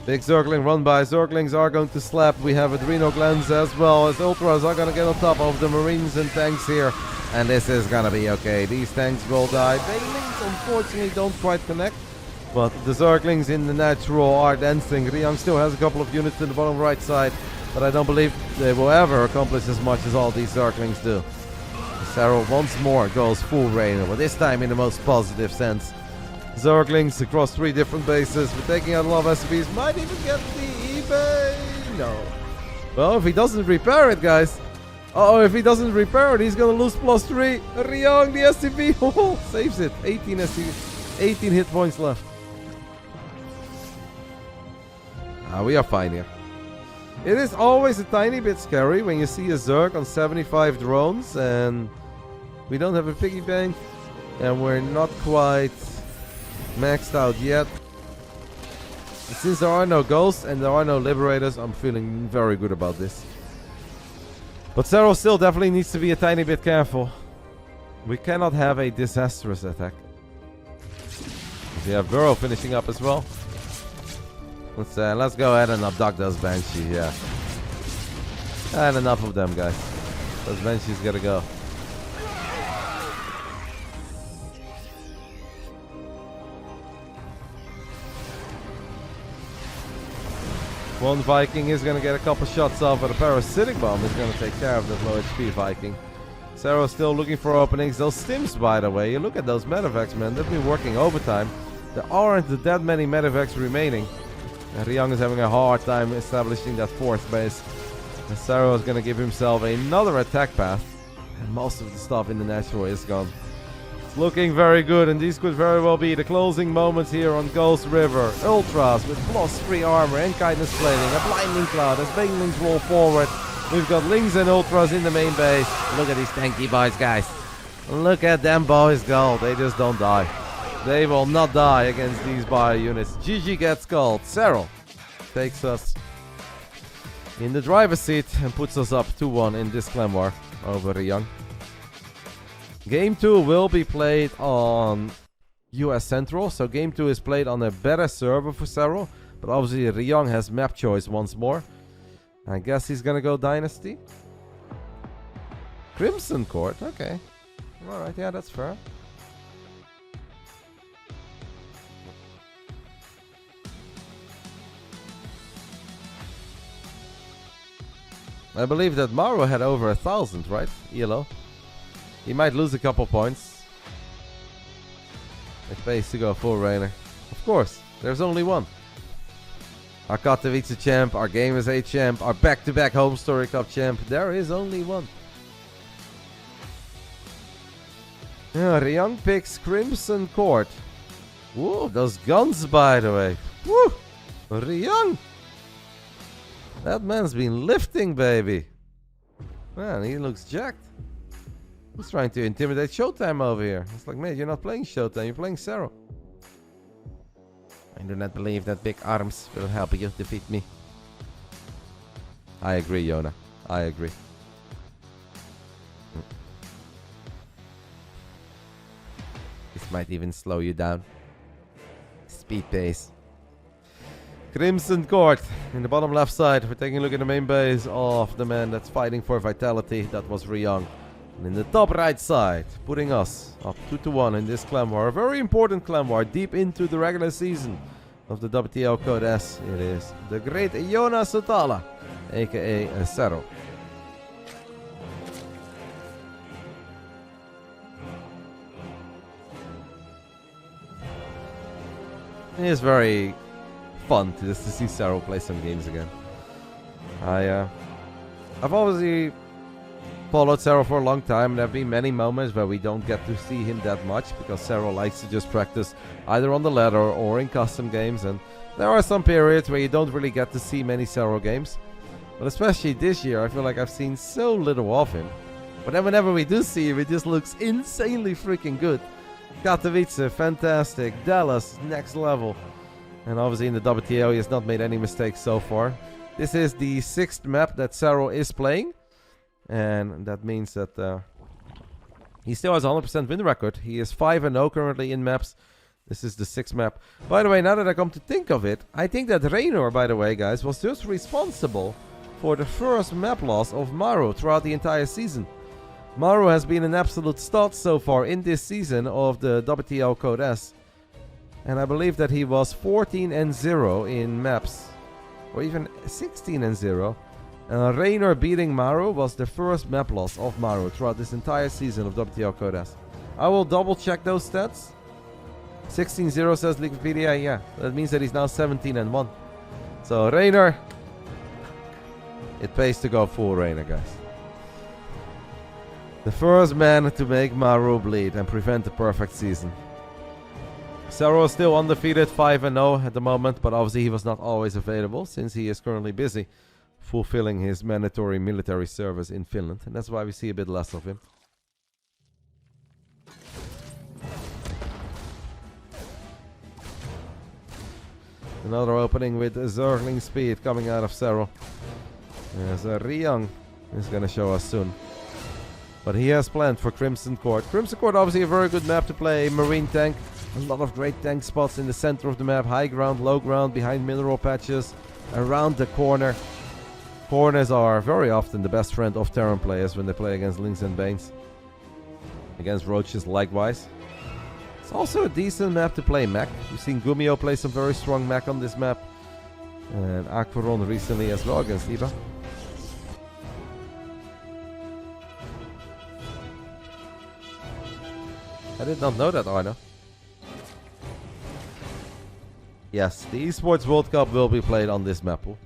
Big Zergling run by. Zerglings are going to slap. We have Adreno Glens as well, as Ultras are going to get on top of the Marines and tanks here. And this is gonna be okay. These tanks will die. Banelings unfortunately don't quite connect. But the Zerglings in the natural are dancing. Ryung still has a couple of units in the bottom right side. But I don't believe they will ever accomplish as much as all these Zerglings do. Serral once more goes full Reynor, but this time in the most positive sense. Zerglings across 3 different bases. We're taking out a lot of SCVs. Might even get the eBay. No. Well, if he doesn't repair it, guys. Uh-oh, if he doesn't repair it, he's gonna lose +3. Ryung, the SCV, saves it. 18 SCV, 18 hit points left. We are fine here. It is always a tiny bit scary when you see a Zerg on 75 drones and we don't have a piggy bank and we're not quite maxed out yet. Since there are no ghosts and there are no liberators, I'm feeling very good about this. But Serral still definitely needs to be a tiny bit careful. We cannot have a disastrous attack. We have Burrow finishing up as well. Let's go ahead and abduct those Banshees, yeah. And enough of them, guys. Those Banshees gotta go. One Viking is gonna get a couple shots off, but a parasitic bomb is gonna take care of that low HP Viking. Serral's still looking for openings. Those stims, by the way, you look at those medevacs, man. They've been working overtime. There aren't that many medevacs remaining. And Ryung is having a hard time establishing that 4th base. And Serral is going to give himself another attack path. And most of the stuff in the natural is gone. It's looking very good, and these could very well be the closing moments here on Ghost River. Ultras with +3 armor and kindness plating. A blinding cloud as Banelings roll forward. We've got Lings and Ultras in the main base. Look at these tanky boys, guys. Look at them boys go. They just don't die. They will not die against these bio units. GG gets called. Serral takes us in the driver's seat and puts us up 2-1 in this clan war over Ryung. Game 2 will be played on US Central. So game 2 is played on a better server for Serral. But obviously Ryung has map choice once more. I guess he's gonna go Dynasty. Crimson Court, okay. Alright, yeah, that's fair. I believe that Maru had over 1,000, right? ELO. He might lose a couple points. It pays to go full Reynor. Of course, there's only one. Our Katowice champ, our Game is a champ, our back-to-back Home Story Cup champ. There is only one. Yeah, Ryung picks Crimson Court. Whoa, those guns, by the way. Woo! Ryung! That man's been lifting, baby. Man, he looks jacked. He's trying to intimidate ShoWTimE over here. It's like, man, you're not playing ShoWTimE, you're playing Serral. I do not believe that big arms will help you defeat me. I agree, Yona. I agree. This might even slow you down. Speed pace. Crimson Court in the bottom left side. We're taking a look at the main base of the man that's fighting for vitality. That was Ryung. And in the top right side, putting us up 2-1 in this clan war. A very important clan war deep into the regular season of the WTL Code S. It is the great Yona Sotala, aka Serral. It is very fun to see Serral play some games again. I've obviously followed Serral for a long time, and there have been many moments where we don't get to see him that much because Serral likes to just practice either on the ladder or in custom games, and there are some periods where you don't really get to see many Serral games. But especially this year, I feel like I've seen so little of him. But then whenever we do see him, it just looks insanely freaking good. Katowice, fantastic. Dallas, next level. And obviously in the WTL, he has not made any mistakes so far. This is the 6th map that Serral is playing. And that means that he still has a 100% win record. He is 5-0 currently in maps. This is the 6th map. By the way, now that I come to think of it, I think that Reynor, by the way, guys, was just responsible for the first map loss of Maru throughout the entire season. Maru has been an absolute stud so far in this season of the WTL Code S. And I believe that he was 14-0 in maps. Or even 16-0. Reynor beating Maru was the first map loss of Maru throughout this entire season of WTL Code S. I will double check those stats. 16-0 says Wikipedia, yeah. That means that he's now 17-1. So Reynor, it pays to go full Reynor, guys. The first man to make Maru bleed and prevent the perfect season. Serral is still undefeated, 5-0 at the moment, but obviously he was not always available since he is currently busy fulfilling his mandatory military service in Finland, and that's why we see a bit less of him. Another opening with Zergling speed coming out of Serral. As Ryung is going to show us soon. But he has planned for Crimson Court. Crimson Court obviously a very good map to play marine tank. A lot of great tank spots in the center of the map. High ground, low ground, behind mineral patches, around the corner. Corners are very often the best friend of Terran players when they play against Lynx and Banes. Against Roaches likewise. It's also a decent map to play mech. We've seen Gumio play some very strong mech on this map. And Aquaron recently as well against Iba. I did not know that, Arno. Yes, the Esports World Cup will be played on this map pool.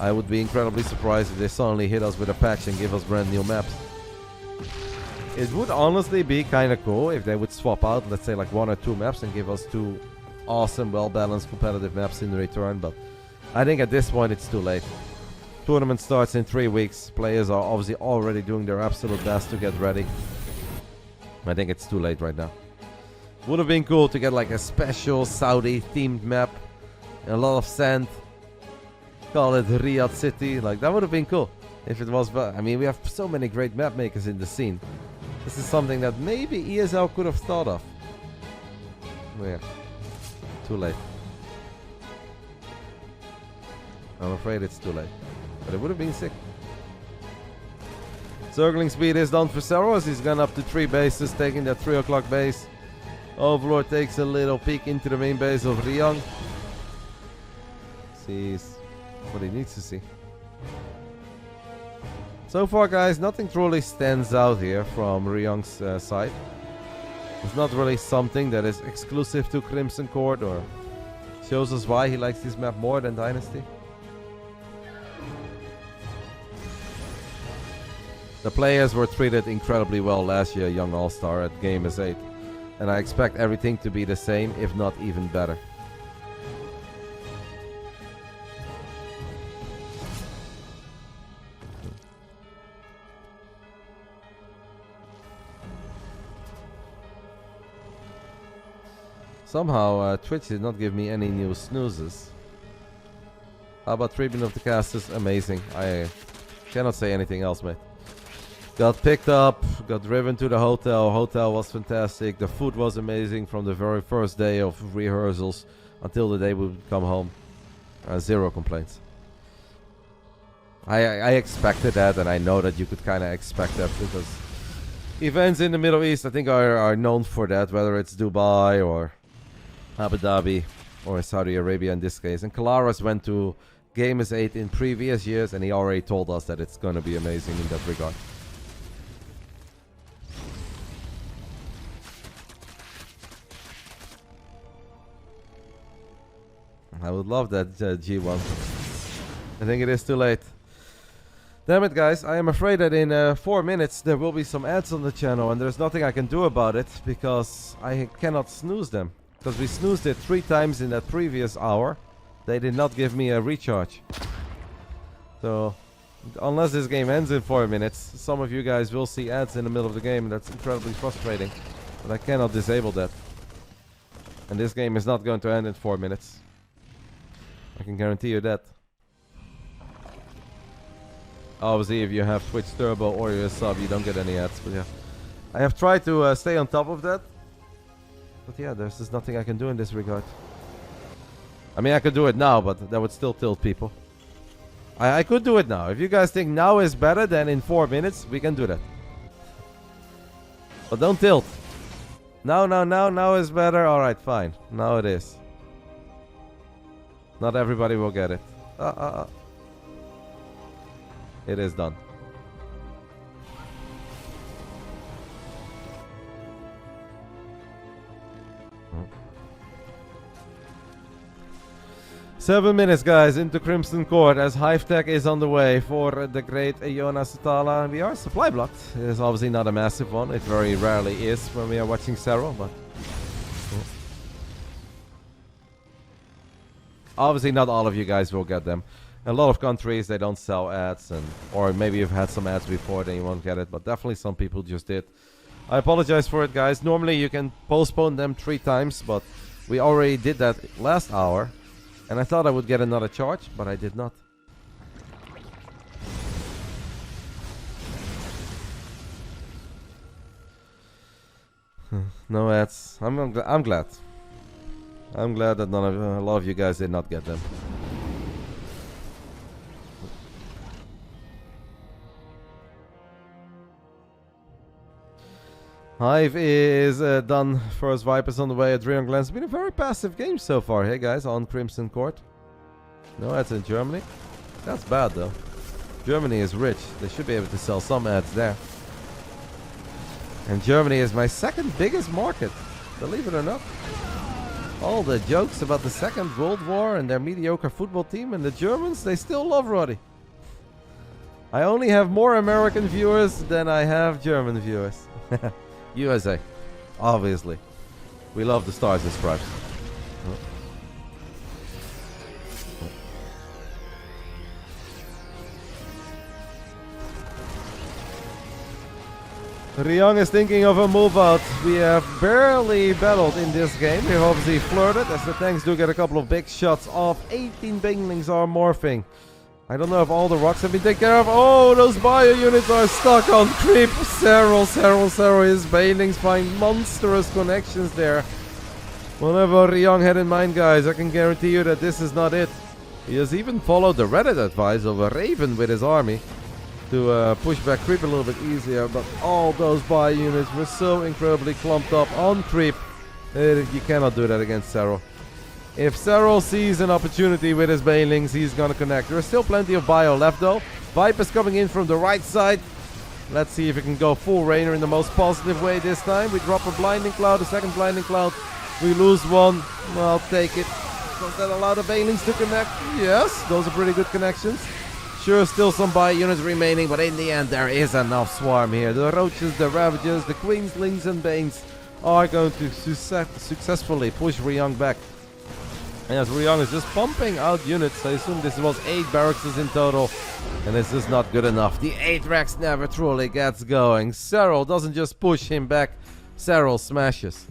I would be incredibly surprised if they suddenly hit us with a patch and give us brand new maps. It would honestly be kind of cool if they would swap out, let's say like 1 or 2 maps and give us 2 awesome, well-balanced competitive maps in return, but I think at this point it's too late. Tournament starts in 3 weeks. Players are obviously already doing their absolute best to get ready. I think it's too late right now. Would have been cool to get like a special Saudi themed map. A lot of sand. Call it Riyadh City. Like that would have been cool. If it was, I mean, we have so many great map makers in the scene. This is something that maybe ESL could have thought of. Yeah. Too late. I'm afraid it's too late. But it would have been sick. Circling speed is done for Serral as he's gone up to 3 bases, taking that 3 o'clock base. Overlord takes a little peek into the main base of Ryung. Sees what he needs to see. So far, guys, nothing truly stands out here from Ryung's side. It's not really something that is exclusive to Crimson Court or shows us why he likes this map more than Dynasty. The players were treated incredibly well last year, Young All-Star, at Game S8. And I expect everything to be the same, if not even better. Somehow, Twitch did not give me any new snoozes. How about Tribune of the Casters? Amazing. I cannot say anything else, mate. Got picked up, got driven to the hotel. Hotel was fantastic. The food was amazing from the very first day of rehearsals until the day we would come home. 0 complaints. I expected that, and I know that you could kind of expect that because events in the Middle East, I think, are known for that, whether it's Dubai or Abu Dhabi or Saudi Arabia in this case. And Kalaras went to Game S8 in previous years, and he already told us that it's going to be amazing in that regard. I would love that G1. I think it is too late. Damn it, guys. I am afraid that in 4 minutes there will be some ads on the channel and there's nothing I can do about it because I cannot snooze them. Because we snoozed it 3 times in that previous hour. They did not give me a recharge. So, unless this game ends in 4 minutes, some of you guys will see ads in the middle of the game and that's incredibly frustrating. But I cannot disable that. And this game is not going to end in 4 minutes. I can guarantee you that. Obviously, if you have Twitch Turbo or you're a sub, you don't get any ads. But yeah, I have tried to stay on top of that. But yeah, there's just nothing I can do in this regard. I mean, I could do it now, but that would still tilt people. I could do it now. If you guys think now is better than in 4 minutes, we can do that. But don't tilt. Now is better. Alright, fine. Now it is. Not everybody will get it. It is done. Hmm. 7 minutes, guys, into Crimson Court as Hive Tech is on the way for the great Iona Sutala. We are supply blocked. It is obviously not a massive one. It very rarely is when we are watching Serral, but obviously not all of you guys will get them. A lot of countries, they don't sell ads, or maybe you've had some ads before, then you won't get it, but definitely some people just did. I apologize for it, guys. Normally you can postpone them 3 times, but we already did that last hour. And I thought I would get another charge, but I did not. No ads. I'm glad. I'm glad that a lot of you guys did not get them. Hive is done. First Vipers on the way at Ryung. It's been a very passive game so far, hey guys, on Crimson Court. No ads in Germany. That's bad though. Germany is rich. They should be able to sell some ads there. And Germany is my second biggest market, believe it or not. All the jokes about the Second World War and their mediocre football team, and the Germans, they still love Roddy. I only have more American viewers than I have German viewers. USA, obviously. We love the stars and stripes. Ryung is thinking of a move out. We have barely battled in this game. We've obviously flirted as the tanks do get a couple of big shots off. 18 banglings are morphing. I don't know if all the rocks have been taken care of. Oh, those bio units are stuck on creep. Serral. His banelings find monstrous connections there. Whatever Ryung had in mind, guys, I can guarantee you that this is not it. He has even followed the Reddit advice of a Raven with his army to push back creep a little bit easier. But all those bio units were so incredibly clumped up on creep. You cannot do that against Serral. If Serral sees an opportunity with his banelings, he's gonna connect. There is still plenty of bio left though. Viper's coming in from the right side. Let's see if we can go full Reynor in the most positive way this time. We drop a blinding cloud, a second blinding cloud. We lose one. Well, I'll take it. Does that allow the banelings to connect? Yes, those are pretty good connections. Sure, still some bio units remaining, but in the end there is enough swarm here. The roaches, the ravages, the queenslings and banes are going to successfully push Ryung back. And as Ryung is just pumping out units, I assume this was 8 barracks in total. And this is not good enough. The 8 racks never truly gets going. Serral doesn't just push him back. Serral smashes.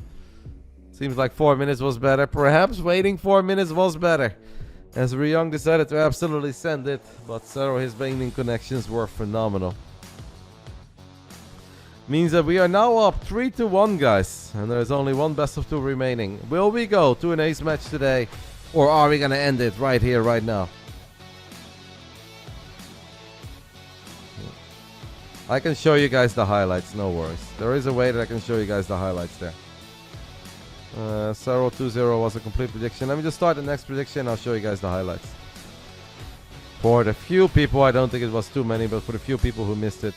Seems like 4 minutes was better. Perhaps waiting 4 minutes was better. As Ryung decided to absolutely send it. But Serral, his baning connections were phenomenal. Means that we are now up 3-1, guys. And there's only one best of 2 remaining. Will we go to an ace match today? Or are we going to end it right here, right now? I can show you guys the highlights, no worries. There is a way that I can show you guys the highlights there. Serral 2-0 was a complete prediction. Let me just start the next prediction. I'll show you guys the highlights. For the few people, I don't think it was too many, but for the few people who missed it,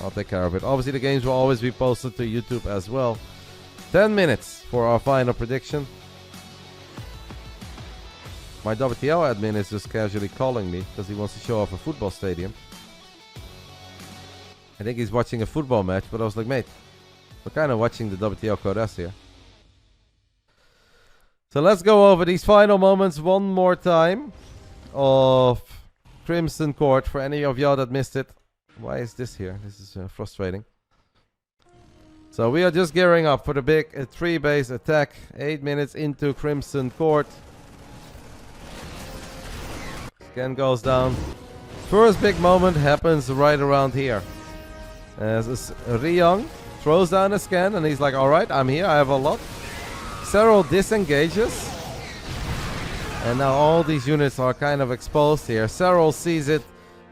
I'll take care of it. Obviously, the games will always be posted to YouTube as well. 10 minutes for our final prediction. My WTL admin is just casually calling me because he wants to show off a football stadium. I think he's watching a football match, but I was like, mate, we're kind of watching the WTL Code S here. So let's go over these final moments one more time of Crimson Court for any of y'all that missed it. Why is this here? This is frustrating. So we are just gearing up for the big 3-base attack. 8 minutes into Crimson Court. Scan goes down. First big moment happens right around here. As Ryung throws down a scan and he's like, alright, I'm here, I have a lot. Serral disengages. And now all these units are kind of exposed here. Serral sees it.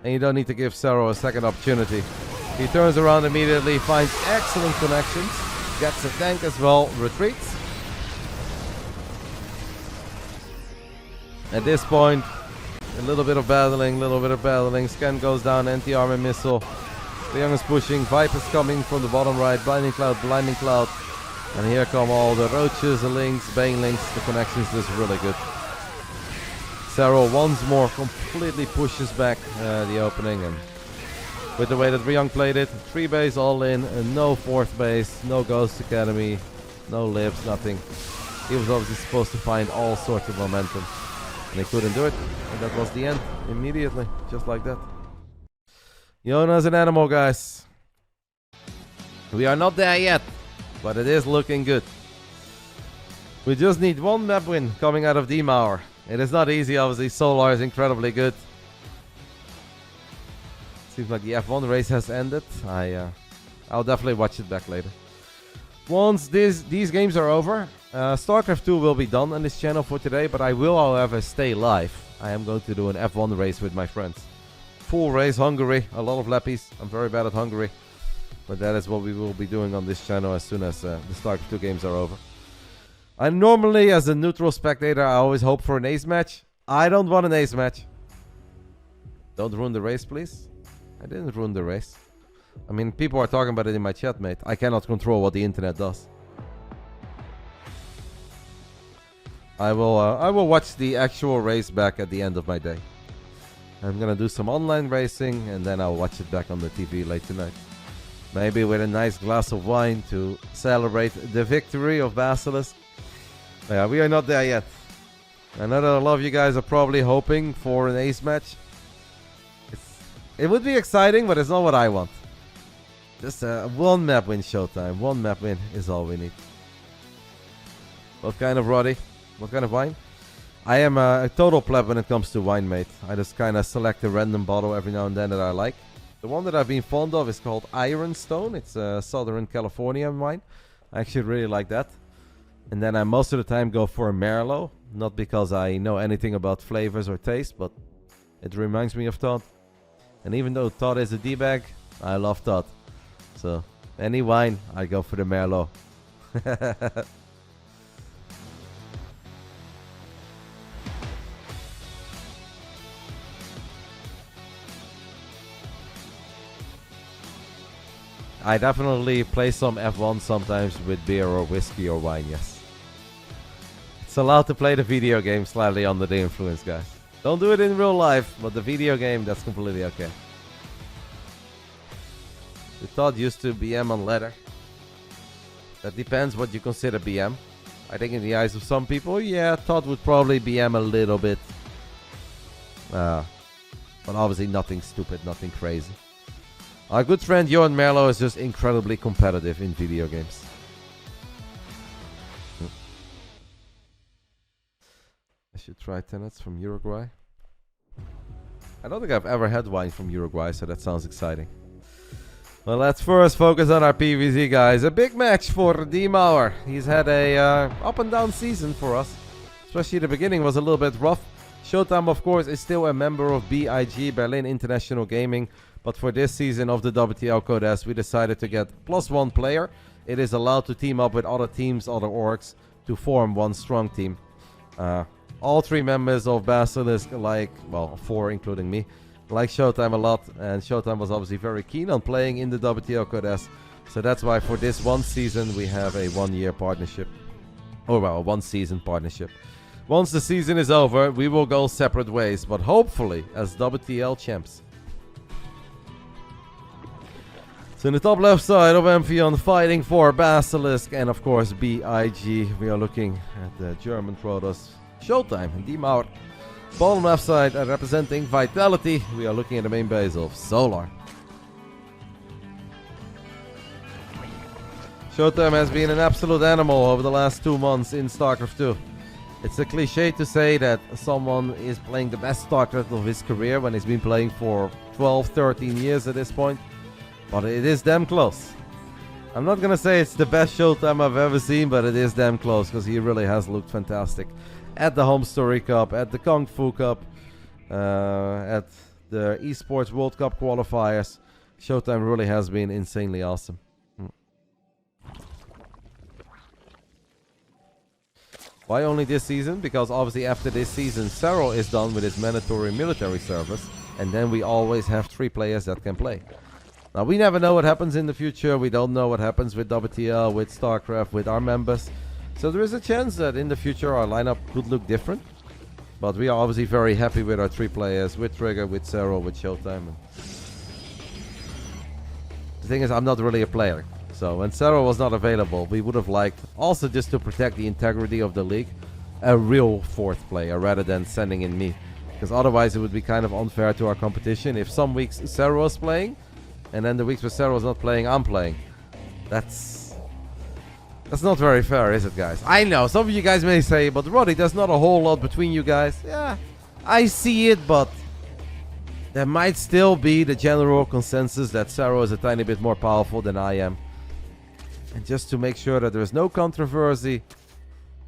And you don't need to give Serral a second opportunity. He turns around immediately, finds excellent connections. Gets a tank as well. Retreats. At this point, a little bit of battling. Scan goes down. Anti-armor missile. Ryung is pushing. Viper's coming from the bottom right. Blinding cloud. And here come all the roaches, the links, banelings. The connections is really good. Serral once more completely pushes back the opening, and with the way that Ryung played it, 3 base all in, no 4th base, no Ghost Academy, no libs, nothing. He was obviously supposed to find all sorts of momentum, and he couldn't do it, and that was the end immediately, just like that. Yona's an animal, guys. We are not there yet, but it is looking good. We just need 1 map win coming out of D-Mauer. It is not easy, obviously. Solar is incredibly good. Seems like the F1 race has ended. I'll definitely watch it back later. Once these games are over, Starcraft 2 will be done on this channel for today, but I will, however, stay live. I am going to do an F1 race with my friends. Full race, Hungary, a lot of lappies. I'm very bad at Hungary, but that is what we will be doing on this channel as soon as the Starcraft 2 games are over. I normally, as a neutral spectator, I always hope for an ace match. I don't want an ace match. Don't ruin the race, please. I didn't ruin the race. I mean, people are talking about it in my chat, mate. I cannot control what the internet does. I will watch the actual race back at the end of my day. I'm gonna do some online racing, and then I'll watch it back on the TV late tonight. Maybe with a nice glass of wine to celebrate the victory of Basilisk. Yeah, we are not there yet. I know that a lot of you guys are probably hoping for an ace match. It would be exciting, but it's not what I want. Just 1 map win ShoWTimE. 1 map win is all we need. What kind of Roddy? What kind of wine? I am a total pleb when it comes to wine, mate. I just kind of select a random bottle every now and then that I like. The one that I've been fond of is called Ironstone. It's a Southern California wine. I actually really like that. And then I most of the time go for a Merlot. Not because I know anything about flavors or taste, but it reminds me of Todd. And even though Todd is a D-bag, I love Todd. So, any wine, I go for the Merlot. I definitely play some F1 sometimes with beer or whiskey or wine, yes. It's allowed to play the video game slightly under the influence, guys. Don't do it in real life, but the video game, that's completely okay. The Todd used to BM on ladder. That depends what you consider BM. I think in the eyes of some people, yeah, Todd would probably BM a little bit. But obviously nothing stupid, nothing crazy. Our good friend Johan Merlo is just incredibly competitive in video games. I should try tenets from Uruguay. I don't think I've ever had wine from Uruguay, so that sounds exciting. Well, let's first focus on our PvZ, guys. A big match for D-Mauer. He's had a up and down season for us. Especially the beginning was a little bit rough. ShoWTimE, of course, is still a member of BIG, Berlin International Gaming. But for this season of the WTL-Guest, we decided to get +1 player. It is allowed to team up with other teams, other orgs, to form one strong team. All 3 members of Basilisk, like, well, 4 including me, like ShoWTimE a lot. And ShoWTimE was obviously very keen on playing in the WTL-Guest. So that's why for this 1 season, we have a 1-year partnership. Or, well, a 1-season partnership. Once the season is over, we will go separate ways, but hopefully as WTL champs. So in the top left side of Amphion, fighting for Basilisk and of course BIG. We are looking at the German Protoss, ShoWTimE and D-Mauer. Bottom left side, representing Vitality, we are looking at the main base of Solar. ShoWTimE has been an absolute animal over the last 2 months in StarCraft 2. It's a cliche to say that someone is playing the best StarCraft of his career when he's been playing for 12, 13 years at this point. But it is damn close. I'm not gonna say it's the best ShoWTimE I've ever seen, but it is damn close because he really has looked fantastic. At the Home Story Cup, at the Kung Fu Cup, at the Esports World Cup qualifiers. ShoWTimE really has been insanely awesome. Why only this season? Because obviously after this season, Serral is done with his mandatory military service, and then we always have 3 players that can play. Now, we never know what happens in the future. We don't know what happens with WTL, with Starcraft, with our members. So there is a chance that in the future our lineup could look different. But we are obviously very happy with our 3 players, with Trigger, with Serral, with ShoWTimE. The thing is, I'm not really a player. So when Serral was not available, we would have liked, also just to protect the integrity of the league, a real 4th player rather than sending in me. Because otherwise it would be kind of unfair to our competition if some weeks Serral was playing, and then the weeks where Serral was not playing, I'm playing. That's not very fair, is it, guys? I know, some of you guys may say, but Roddy, there's not a whole lot between you guys. Yeah, I see it, but there might still be the general consensus that Serral is a tiny bit more powerful than I am. And just to make sure that there is no controversy,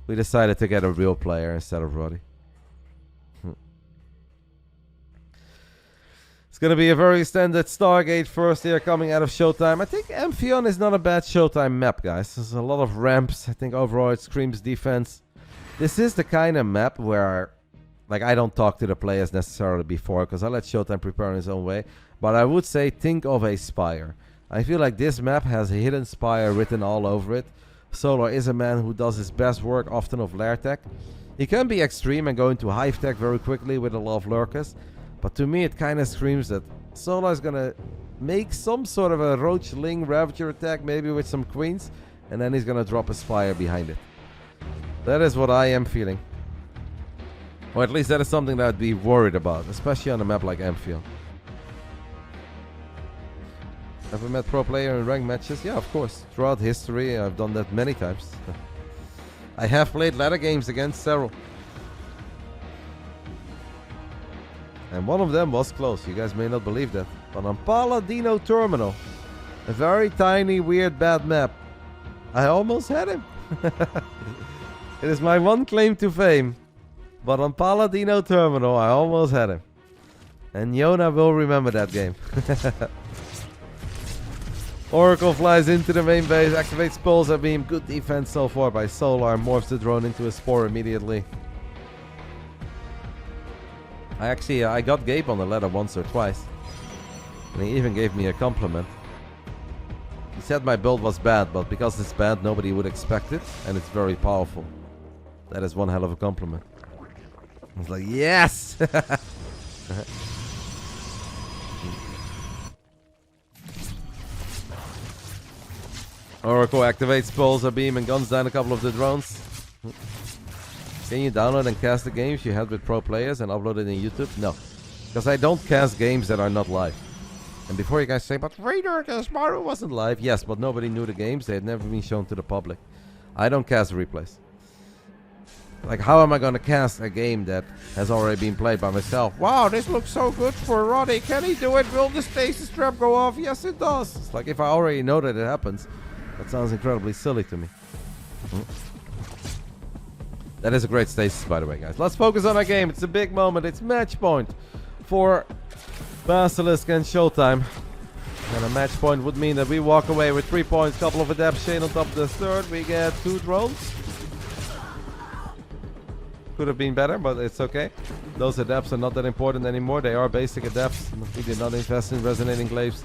we decided to get a real player instead of Roddy. It's going to be a very standard Stargate first here coming out of ShoWTimE. I think Amphion is not a bad ShoWTimE map, guys. There's a lot of ramps. I think overall it screams defense. This is the kind of map where, like, I don't talk to the players necessarily before, because I let ShoWTimE prepare in his own way. But I would say think of a spire. I feel like this map has a hidden spire written all over it. Solar is a man who does his best work often of lair tech. He can be extreme and go into hive tech very quickly with a lot of lurkers. But to me it kind of screams that Solar is going to make some sort of a Roach Ling Ravager attack, maybe with some queens. And then he's going to drop a spire behind it. That is what I am feeling. Or at least that is something that I'd be worried about, especially on a map like Amphion. Ever met pro player in ranked matches? Yeah, of course. Throughout history, I've done that many times. I have played ladder games against Serral. And one of them was close. You guys may not believe that. But on Paladino Terminal, a very tiny, weird, bad map, I almost had him. It is my one claim to fame. But on Paladino Terminal, I almost had him. And Yona will remember that game. Oracle flies into the main base, activates Pulsar Beam. Good defense so far by Solar. Morphs the drone into a Spore immediately. I got Gabe on the ladder once or twice. And he even gave me a compliment. He said my build was bad, but because it's bad, nobody would expect it. And it's very powerful. That is one hell of a compliment. I was like, yes! Oracle activates Pulsar Beam and guns down a couple of the drones. Can you download and cast the games you had with pro players and upload it in YouTube? No. Because I don't cast games that are not live. And before you guys say, but Reynor against Maru wasn't live. Yes, but nobody knew the games. They had never been shown to the public. I don't cast replays. Like, how am I going to cast a game that has already been played by myself? Wow, this looks so good for Roddy. Can he do it? Will the stasis trap go off? Yes, it does. It's like, if I already know that it happens, that sounds incredibly silly to me. That is a great stasis, by the way, guys. Let's focus on our game. It's a big moment. It's match point for Basilisk and ShoWTimE. And a match point would mean that we walk away with 3 points, couple of adepts, Shane on top of the third. We get 2 drones. Could have been better, but it's okay. Those adepts are not that important anymore. They are basic adepts. We did not invest in resonating glaives.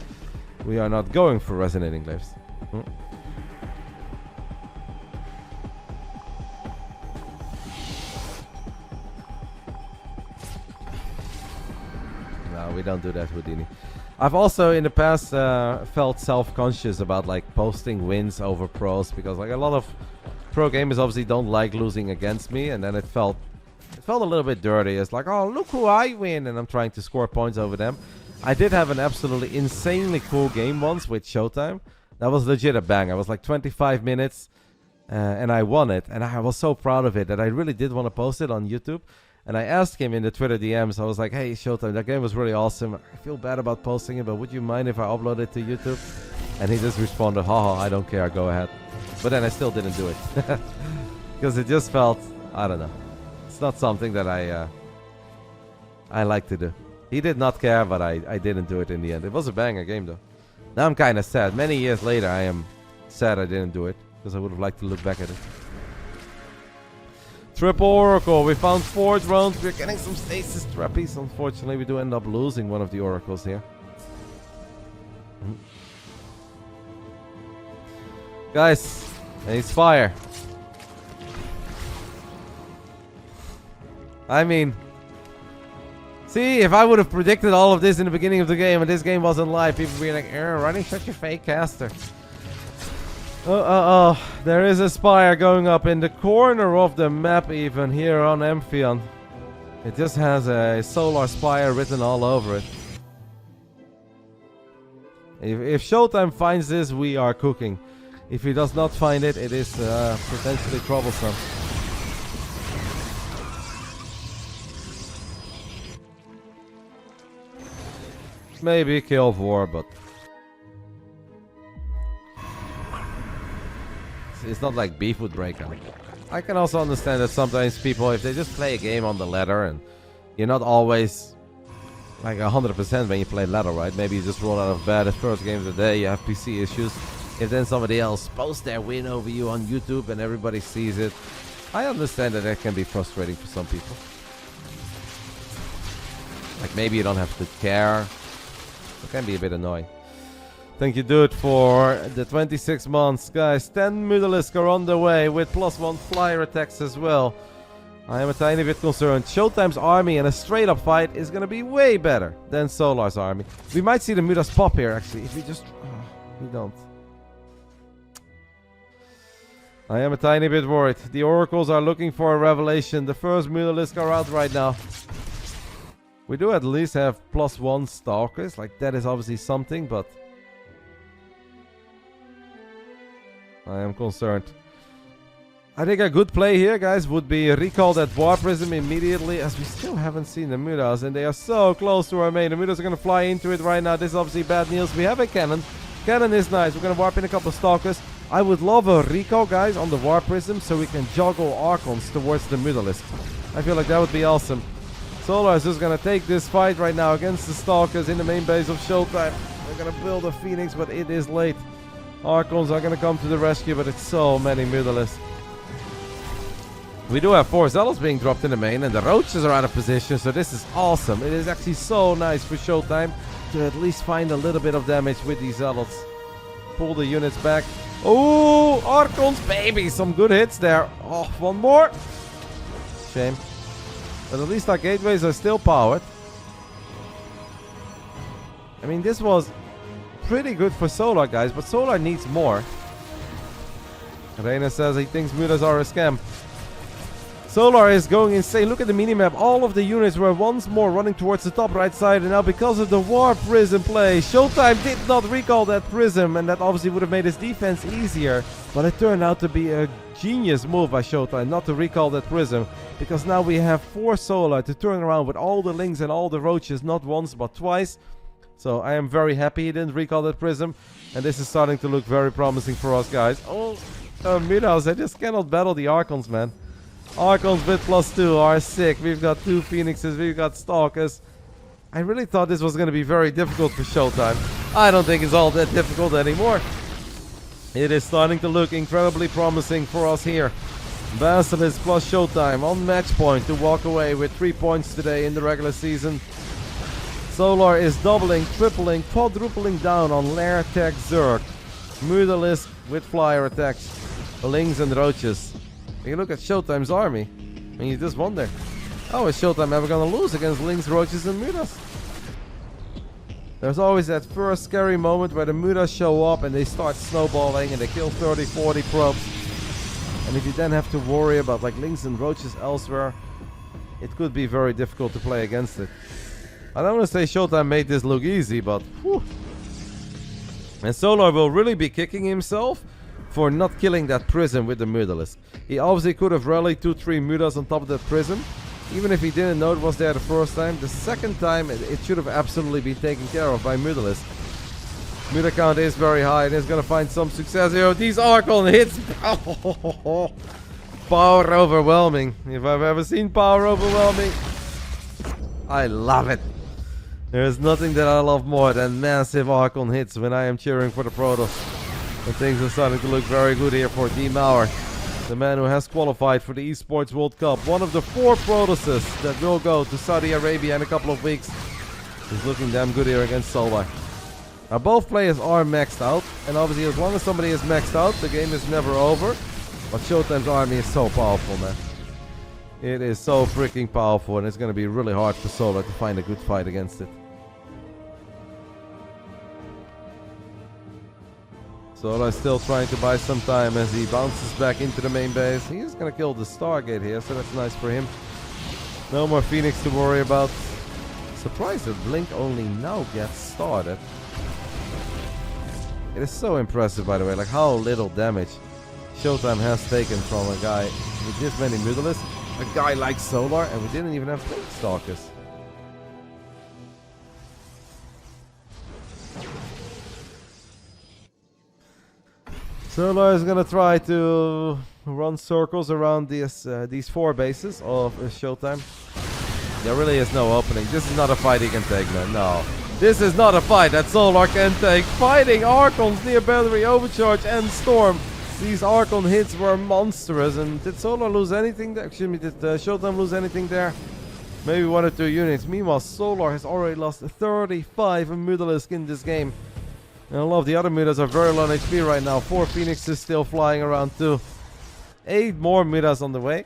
We are not going for resonating glaives. No, we don't do that, Houdini. I've also in the past felt self-conscious about like posting wins over pros, because like a lot of pro gamers obviously don't like losing against me, and then it felt a little bit dirty. It's like, oh, look who I win, and I'm trying to score points over them. I did have an absolutely insanely cool game once with ShoWTimE. That was legit a bang. I was like 25 minutes and I won it, and I was so proud of it that I really did want to post it on YouTube. And I asked him in the Twitter DMs, I was like, hey, ShoWTimE, that game was really awesome. I feel bad about posting it, but would you mind if I upload it to YouTube? And he just responded, haha, I don't care, go ahead. But then I still didn't do it. Because it just felt, I don't know. It's not something that I like to do. He did not care, but I didn't do it in the end. It was a banger game, though. Now I'm kind of sad. Many years later, I am sad I didn't do it, because I would have liked to look back at it. Triple Oracle. We found 4 drones. We're getting some stasis trappies. Unfortunately, we do end up losing one of the oracles here. Guys, it's fire. I mean, see, if I would have predicted all of this in the beginning of the game and this game wasn't live, people would be like, running such a fake caster. There is a spire going up in the corner of the map even here on Amphion. It just has a solar spire written all over it. If ShoWTimE finds this, we are cooking. If he does not find it, it is potentially troublesome. Maybe kill war, but it's not like beef would break out. I can also understand that sometimes people, if they just play a game on the ladder and you're not always like 100% when you play ladder, right? Maybe you just roll out of bed the first game of the day, you have PC issues. If then somebody else posts their win over you on YouTube and everybody sees it, I understand that can be frustrating for some people. Like maybe you don't have to care. It can be a bit annoying. Thank you, dude, for the 26 months. Guys, 10 Mutalisk are on the way with +1 flyer attacks as well. I am a tiny bit concerned. ShoWTimE's army in a straight up fight is going to be way better than Solar's army. We might see the Mutas pop here, actually, if we just... we don't. I am a tiny bit worried. The oracles are looking for a revelation. The first Mutalisk are out right now. We do at least have +1 stalkers. Like, that is obviously something, but... I am concerned. I think a good play here, guys, would be recall that War Prism immediately, as we still haven't seen the Mutas, and they are so close to our main. The Mutas are going to fly into it right now. This is obviously bad news. We have a cannon. Cannon is nice. We're going to warp in a couple of stalkers. I would love a recall, guys, on the War Prism so we can juggle Archons towards the Mutalisk. I feel like that would be awesome. Solar is just going to take this fight right now against the Stalkers in the main base of ShoWTimE. We're going to build a Phoenix, but it is late. Archons are going to come to the rescue, but it's so many Mutalisks. We do have 4 Zealots being dropped in the main, and the Roaches are out of position, so this is awesome. It is actually so nice for ShoWTimE to at least find a little bit of damage with these Zealots. Pull the units back. Oh, Archons, baby! Some good hits there. Oh, one more. Shame. But at least our gateways are still powered. I mean, this was pretty good for Solar, guys, but Solar needs more. Reynor says he thinks Mutas are a scam. Solar is going insane. Look at the minimap. All of the units were once more running towards the top right side, and now because of the War Prism play, ShoWTimE did not recall that Prism, and that obviously would have made his defense easier. But it turned out to be a genius move by ShoWTimE not to recall that Prism, because now we have 4 Solar to turn around with all the Lings and all the Roaches, not once but twice. So I am very happy he didn't recall that Prism, and this is starting to look very promising for us, guys. Oh, Minos, I just cannot battle the Archons, man. Archons with +2 are sick. We've got 2 Phoenixes, we've got Stalkers. I really thought this was going to be very difficult for ShoWTimE. I don't think it's all that difficult anymore. It is starting to look incredibly promising for us here. Basilisk plus ShoWTimE on match point to walk away with 3 points today in the regular season. Solar is doubling, tripling, quadrupling down on Lair Tech Zerg. Mutalisk with flyer attacks. Lings and Roaches. When you look at ShoWTimE's army, and you just wonder, how is ShoWTimE ever going to lose against Lings, Roaches and Mutas? There's always that first scary moment where the Mutas show up and they start snowballing and they kill 30, 40 probes. And if you then have to worry about like Lings and Roaches elsewhere, it could be very difficult to play against it. I don't want to say ShoWTimE made this look easy, but whew. And Solar will really be kicking himself for not killing that Prism with the Mutalisk. He obviously could have rallied 2-3 Mutas on top of that Prism. Even if he didn't know it was there the first time, the second time it should have absolutely been taken care of by Mutalisk. Muta count is very high and is going to find some success here. These Archon hits! Power overwhelming. If I've ever seen power overwhelming, I love it. There is nothing that I love more than massive Archon hits when I am cheering for the Protoss. And things are starting to look very good here for D-Mauer. the man who has qualified for the Esports World Cup, one of the 4 Protoses that will go to Saudi Arabia in a couple of weeks, is looking damn good here against Solar. Now both players are maxed out, and obviously as long as somebody is maxed out, the game is never over. But ShoWTime's army is so powerful, man. It is so freaking powerful, and it's going to be really hard for Solar to find a good fight against it. Solar is still trying to buy some time as he bounces back into the main base. He is going to kill the Stargate here, so that's nice for him. No more Phoenix to worry about. Surprised that Blink only now gets started. It is so impressive, by the way, like how little damage ShoWTiME has taken from a guy with this many Mutalisks, a guy like Solar, and we didn't even have Blink Stalkers. Solar is gonna try to run circles around these 4 bases of ShoWTiME. There really is no opening. This is not a fight he can take, man. No. This is not a fight that Solar can take. Fighting Archons near Battery Overcharge and Storm. These Archon hits were monstrous. And did Solar lose anything there? Excuse me, did ShoWTiME lose anything there? Maybe 1 or 2 units. Meanwhile, Solar has already lost 35 Mutalisk in this game. And a lot of the other Mutas are very low on HP right now. 4 Phoenixes still flying around too. 8 more Mutas on the way.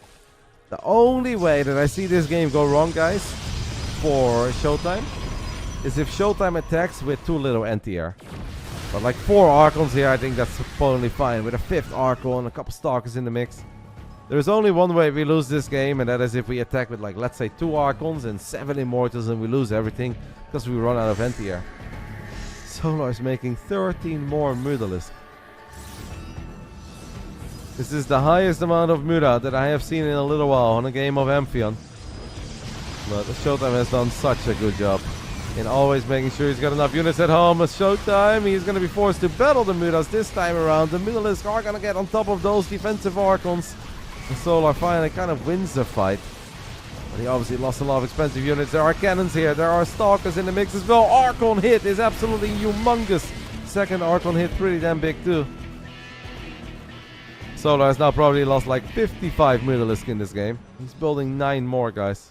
The only way that I see this game go wrong, guys, for ShoWTiME, is if ShoWTiME attacks with too little anti-air. But like 4 Archons here, I think that's totally fine. With a 5th Archon, a couple Stalkers in the mix. There's only one way we lose this game, and that is if we attack with, like, let's say 2 Archons and 7 Immortals, and we lose everything because we run out of anti-air. Solar is making 13 more Mutalisks. This is the highest amount of Muta that I have seen in a little while on a game of Amphion. But ShoWTiME has done such a good job in always making sure he's got enough units at home. As ShoWTiME, he's going to be forced to battle the Mutas this time around. The Mutalisks are going to get on top of those defensive Archons. And Solar finally kind of wins the fight. But he obviously lost a lot of expensive units. There are cannons here. There are Stalkers in the mix as well. Archon hit is absolutely humongous. Second Archon hit pretty damn big too. Solar has now probably lost like 55 Mutalisk in this game. He's building 9 more, guys.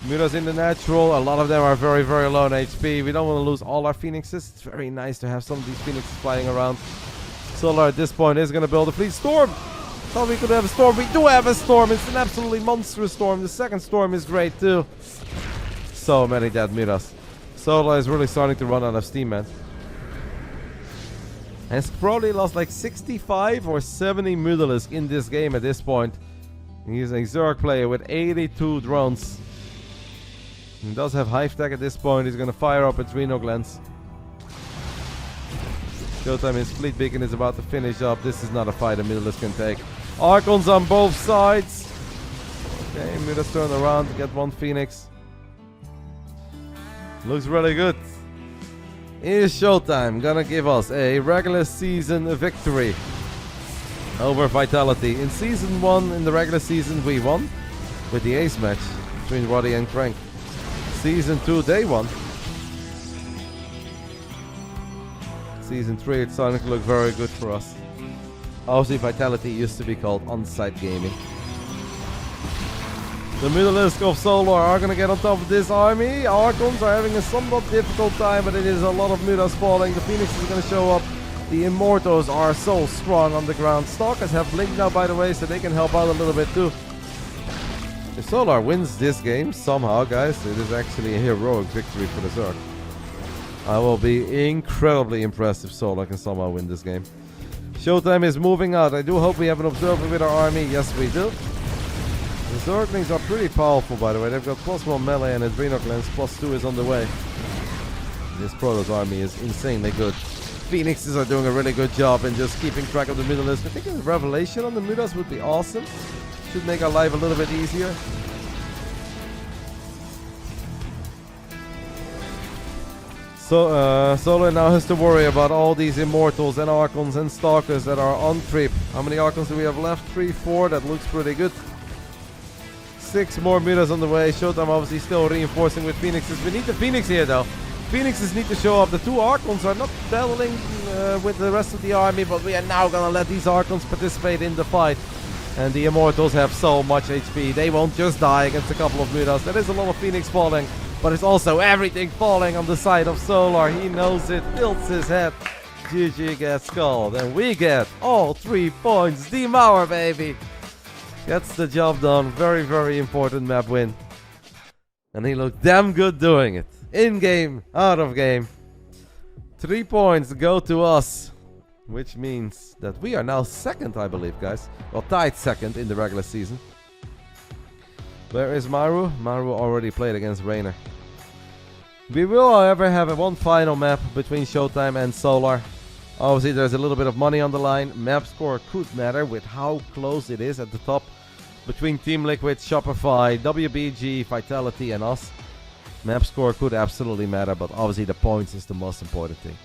Mutas in the natural. A lot of them are very, very low on HP. We don't want to lose all our Phoenixes. It's very nice to have some of these Phoenixes flying around. Solar at this point is going to build a fleet. Storm! Thought we could have a storm. We do have a storm. It's an absolutely monstrous storm. The second storm is great too. So many dead Mutas. Solar is really starting to run out of steam, man. Has probably lost like 65 or 70 Mutalisk in this game at this point. He's a Zerg player with 82 drones. He does have Hive Tech at this point. He's going to fire up Adrenal Glands. ShoWTiME, his fleet beacon is about to finish up. This is not a fight a Mutalisk can take. Archons on both sides. Okay, Mutas turn around to get 1 Phoenix. Looks really good. Is ShoWTiME gonna give us a regular season victory over Vitality? In season 1, in the regular season, we won with the ace match between Roddy and Crank. Season 2, they won. Season 3, it's starting to look very good for us. Obviously, Vitality used to be called On-Site Gaming. The Mutalisk of Solar are going to get on top of this army. Archons are having a somewhat difficult time, but it is a lot of Mutas falling. The Phoenix is going to show up. The Immortals are so strong on the ground. Stalkers have Blink now, by the way, so they can help out a little bit too. If Solar wins this game somehow, guys, it is actually a heroic victory for the Zerg. I will be incredibly impressed if Solar can somehow win this game. ShoWTiME is moving out. I do hope we have an observer with our army. Yes, we do. The Zerglings are pretty powerful, by the way. They've got +1 melee and Adrenal Glands. +2 is on the way. This Protoss army is insanely good. Phoenixes are doing a really good job in just keeping track of the Mutalisk. I think a Revelation on the Mutas would be awesome. Should make our life a little bit easier. So, Solar now has to worry about all these Immortals and Archons and Stalkers that are on trip. How many Archons do we have left? 3, 4. That looks pretty good. 6 more Mutas on the way. ShoWTiME obviously still reinforcing with Phoenixes. We need the Phoenix here though. Phoenixes need to show up. The two Archons are not battling with the rest of the army, but we are now gonna let these Archons participate in the fight. And the Immortals have so much HP. They won't just die against a couple of Mutas. There is a lot of Phoenix falling, but it's also everything falling on the side of Solar. He knows it, tilts his head. GG gets skulled, and we get all 3 points. Demour, baby. Gets the job done. Very, very important map win. And he looked damn good doing it. In game, out of game. 3 points go to us. Which means that we are now second, I believe, guys. Well, tied second in the regular season. Where is Maru? Maru already played against Reynor. We will, however, have one final map between ShoWTimE and Solar. Obviously, there's a little bit of money on the line. Map score could matter with how close it is at the top between Team Liquid, Shopify, WBG, Vitality, and us. Map score could absolutely matter, but obviously the points is the most important thing.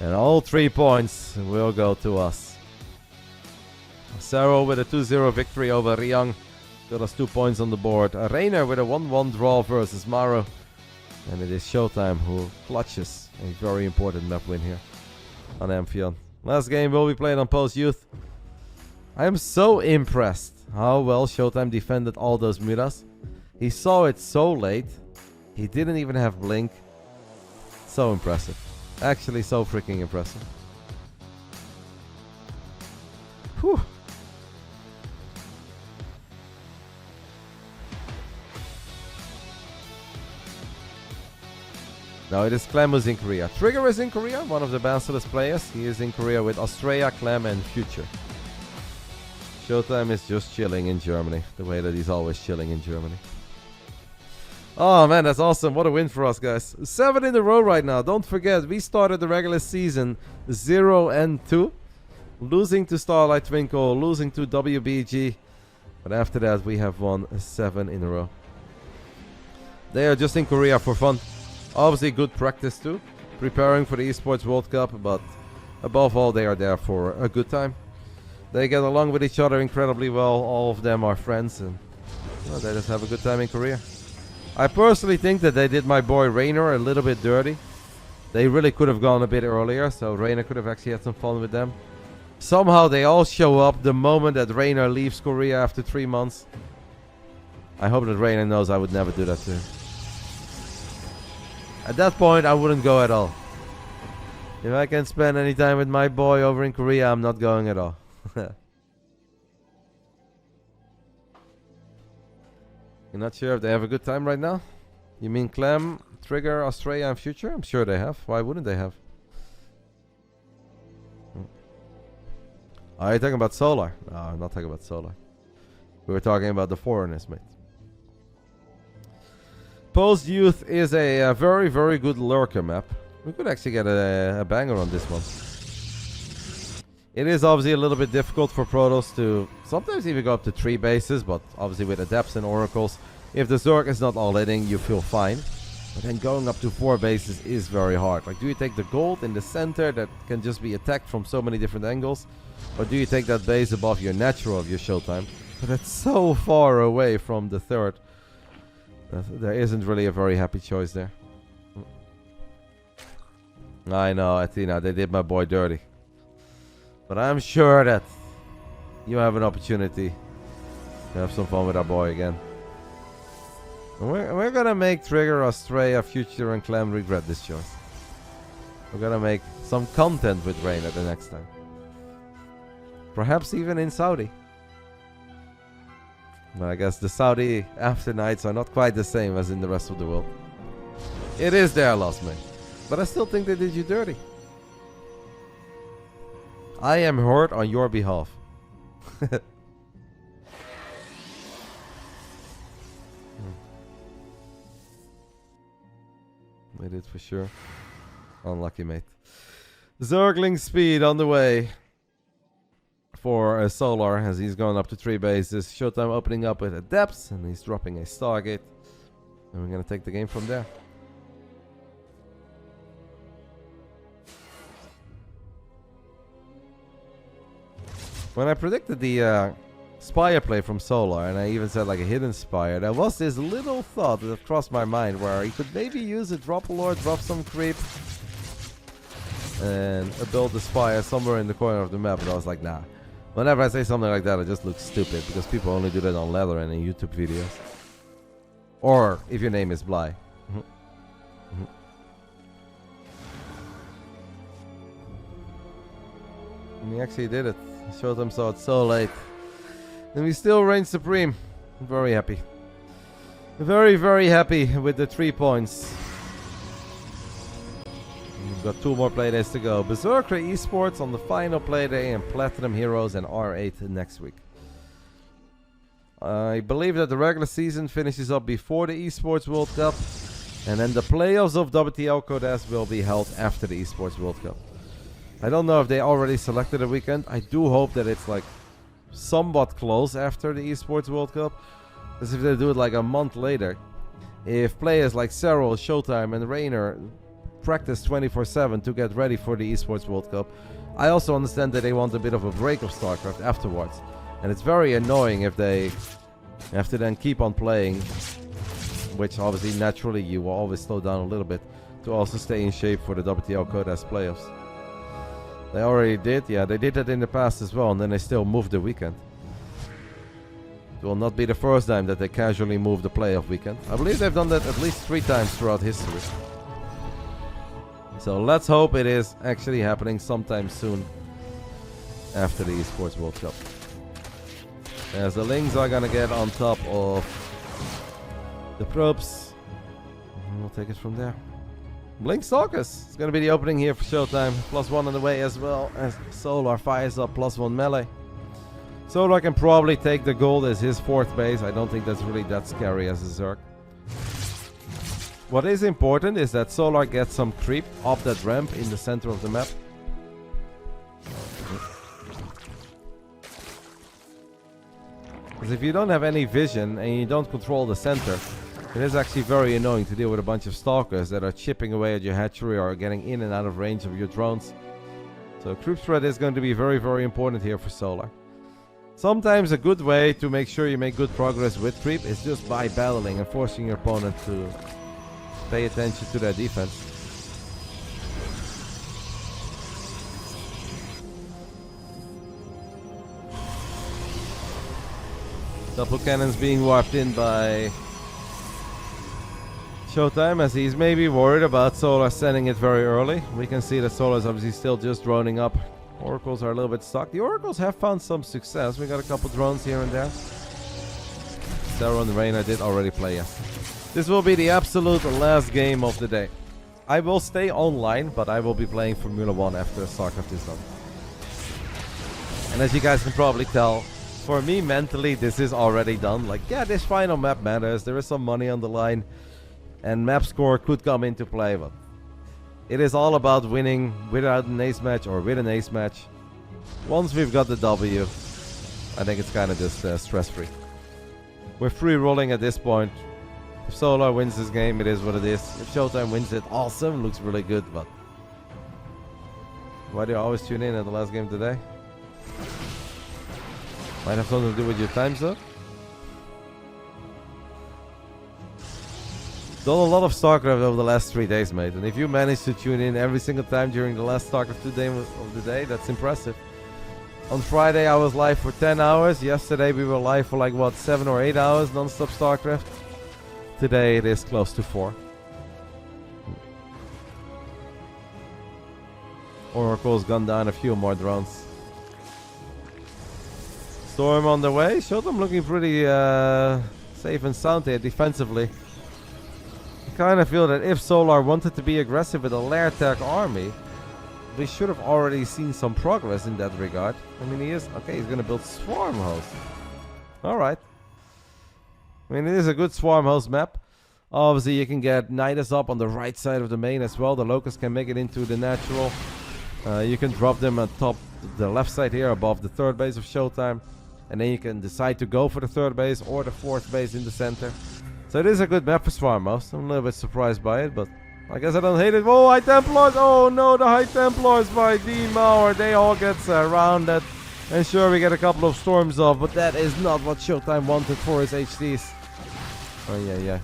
And all 3 points will go to us. Serral with a 2-0 victory over Ryung. Got us 2 points on the board. Reynor with a 1-1 draw versus Maru. And it is ShoWTimE who clutches a very important map win here on Amphion. Last game will be played on Post Youth. I am so impressed how well ShoWTimE defended all those Mutas. He saw it so late. He didn't even have Blink. So impressive. Actually, so freaking impressive. Whew. Now it is Clem who's in Korea. Trigger is in Korea, one of the BASILISK players. He is in Korea with Australia, Clem, and Future. ShoWTimE is just chilling in Germany, the way that he's always chilling in Germany. Oh man, that's awesome. What a win for us, guys. 7 in a row right now. Don't forget, we started the regular season 0-2. Losing to Starlight Twinkle, losing to WBG. But after that, we have won 7 in a row. They are just in Korea for fun. Obviously, good practice too. Preparing for the Esports World Cup, but above all, they are there for a good time. They get along with each other incredibly well. All of them are friends, and well, they just have a good time in Korea. I personally think that they did my boy Reynor a little bit dirty. They really could have gone a bit earlier, so Reynor could have actually had some fun with them. Somehow they all show up the moment that Reynor leaves Korea after 3 months. I hope that Reynor knows I would never do that to him. At that point, I wouldn't go at all. If I can spend any time with my boy over in Korea, I'm not going at all. You're not sure if they have a good time right now? You mean Clem, Trigger, Australia, and Future? I'm sure they have. Why wouldn't they have? Are you talking about Solar? No, I'm not talking about Solar. We were talking about the foreigners, mate. Post Youth is a very, very good lurker map. We could actually get a banger on this one. It is obviously a little bit difficult for Protoss to sometimes even go up to 3 bases, but obviously with Adepts and Oracles, if the Zerg is not all hitting, you feel fine. But then going up to 4 bases is very hard. Like, do you take the gold in the center that can just be attacked from so many different angles? Or do you take that base above your natural of your ShoWTimE? But it's so far away from the third. There isn't really a very happy choice there. I know, Athena, they did my boy dirty. But I'm sure that you have an opportunity to have some fun with our boy again. And we're gonna make Trigger, Australia, Future, and Clem regret this choice. We're gonna make some content with Reynor the next time. Perhaps even in Saudi. But I guess the Saudi after nights are not quite the same as in the rest of the world. It is their loss, mate. But I still think they did you dirty. I am hurt on your behalf. They did for sure. Unlucky, mate. Zergling speed on the way for Solar as he's going up to 3 bases. ShoWTimE opening up with Adepts and he's dropping a Stargate. And we're going to take the game from there. When I predicted the Spire play from Solar, and I even said like a hidden Spire. There was this little thought that crossed my mind where he could maybe use a drop a lord, drop some creep, and build the Spire somewhere in the corner of the map. But I was like, nah. Whenever I say something like that, it just looks stupid because people only do that on ladder and in YouTube videos. Or if your name is Bly. And he actually did it. ShoWTimE saw it so late. And we still reign supreme. I'm very happy. Very, very happy with the 3 points. We've got 2 more playdays to go. Berserker Esports on the final playday and Platinum Heroes and R8 next week. I believe that the regular season finishes up before the Esports World Cup. And then the playoffs of WTL-Guest will be held after the Esports World Cup. I don't know if they already selected a weekend. I do hope that it's like somewhat close after the Esports World Cup. Because if they do it like a month later, if players like Serral, ShoWTimE and Reynor practice 24/7 to get ready for the Esports World Cup, I also understand that they want a bit of a break of Starcraft afterwards. And it's very annoying if they have to then keep on playing, which obviously naturally you will always slow down a little bit to also stay in shape for the WTL-Guest playoffs. They already did, yeah, they did that in the past as well, and then they still moved the weekend. It will not be the first time that they casually move the playoff weekend. I believe they've done that at least 3 times throughout history. So let's hope it is actually happening sometime soon after the Esports World Cup. As the Lings are gonna get on top of the probes, and we'll take it from there. Blink Stalkers. It's going to be the opening here for ShoWTimE. +1 on the way as well as Solar fires up +1 melee. Solar can probably take the gold as his 4th base. I don't think that's really that scary as a Zerg. What is important is that Solar gets some creep up that ramp in the center of the map. Because if you don't have any vision and you don't control the center, it is actually very annoying to deal with a bunch of stalkers that are chipping away at your hatchery or getting in and out of range of your drones. So creep threat is going to be very, very important here for Solar. Sometimes a good way to make sure you make good progress with creep is just by battling and forcing your opponent to pay attention to their defense. Double cannons being warped in by ShoWTimE, as he's maybe worried about Solar sending it very early. We can see that Solar is obviously still just droning up. Oracles are a little bit stuck. The Oracles have found some success. We got a couple drones here and there. Serral and Reynor did already play, yes. This will be the absolute last game of the day. I will stay online, but I will be playing Formula 1 after Starcraft is done. And as you guys can probably tell, for me mentally this is already done. Like, yeah, this final map matters. There is some money on the line. And map score could come into play, but it is all about winning without an ace match or with an ace match. Once we've got the W, I think it's kind of just stress-free. We're free rolling at this point. If Solar wins this game, it is what it is. If ShoWTimE wins it, awesome, looks really good, but why do you always tune in at the last game today? Might have something to do with your time zone? Done a lot of Starcraft over the last 3 days, mate. And if you manage to tune in every single time during the last Starcraft 2 day of the day, that's impressive. On Friday I was live for 10 hours. Yesterday we were live for like, what, 7 or 8 hours non-stop Starcraft. Today it is close to 4. Oracle's gunned down a few more drones. Storm on the way. ShoWTimE looking pretty safe and sound here defensively. I kind of feel that if Solar wanted to be aggressive with a lair tech army, we should have already seen some progress in that regard. I mean, he is... Okay, he's going to build Swarm Host. Alright. I mean, it is a good Swarm Host map. Obviously, you can get Nidus up on the right side of the main as well. The Locust can make it into the natural. You can drop them on top the left side here above the 3rd base of ShoWTimE. And then you can decide to go for the 3rd base or the 4th base in the center. So it is a good map for Swarm Host. I'm a little bit surprised by it, but I guess I don't hate it. Oh, High Templars! Oh no, the High Templars by D Mauer. They all get surrounded. And sure, we get a couple of storms off, but that is not what ShoWTimE wanted for his HDs. Oh, yeah.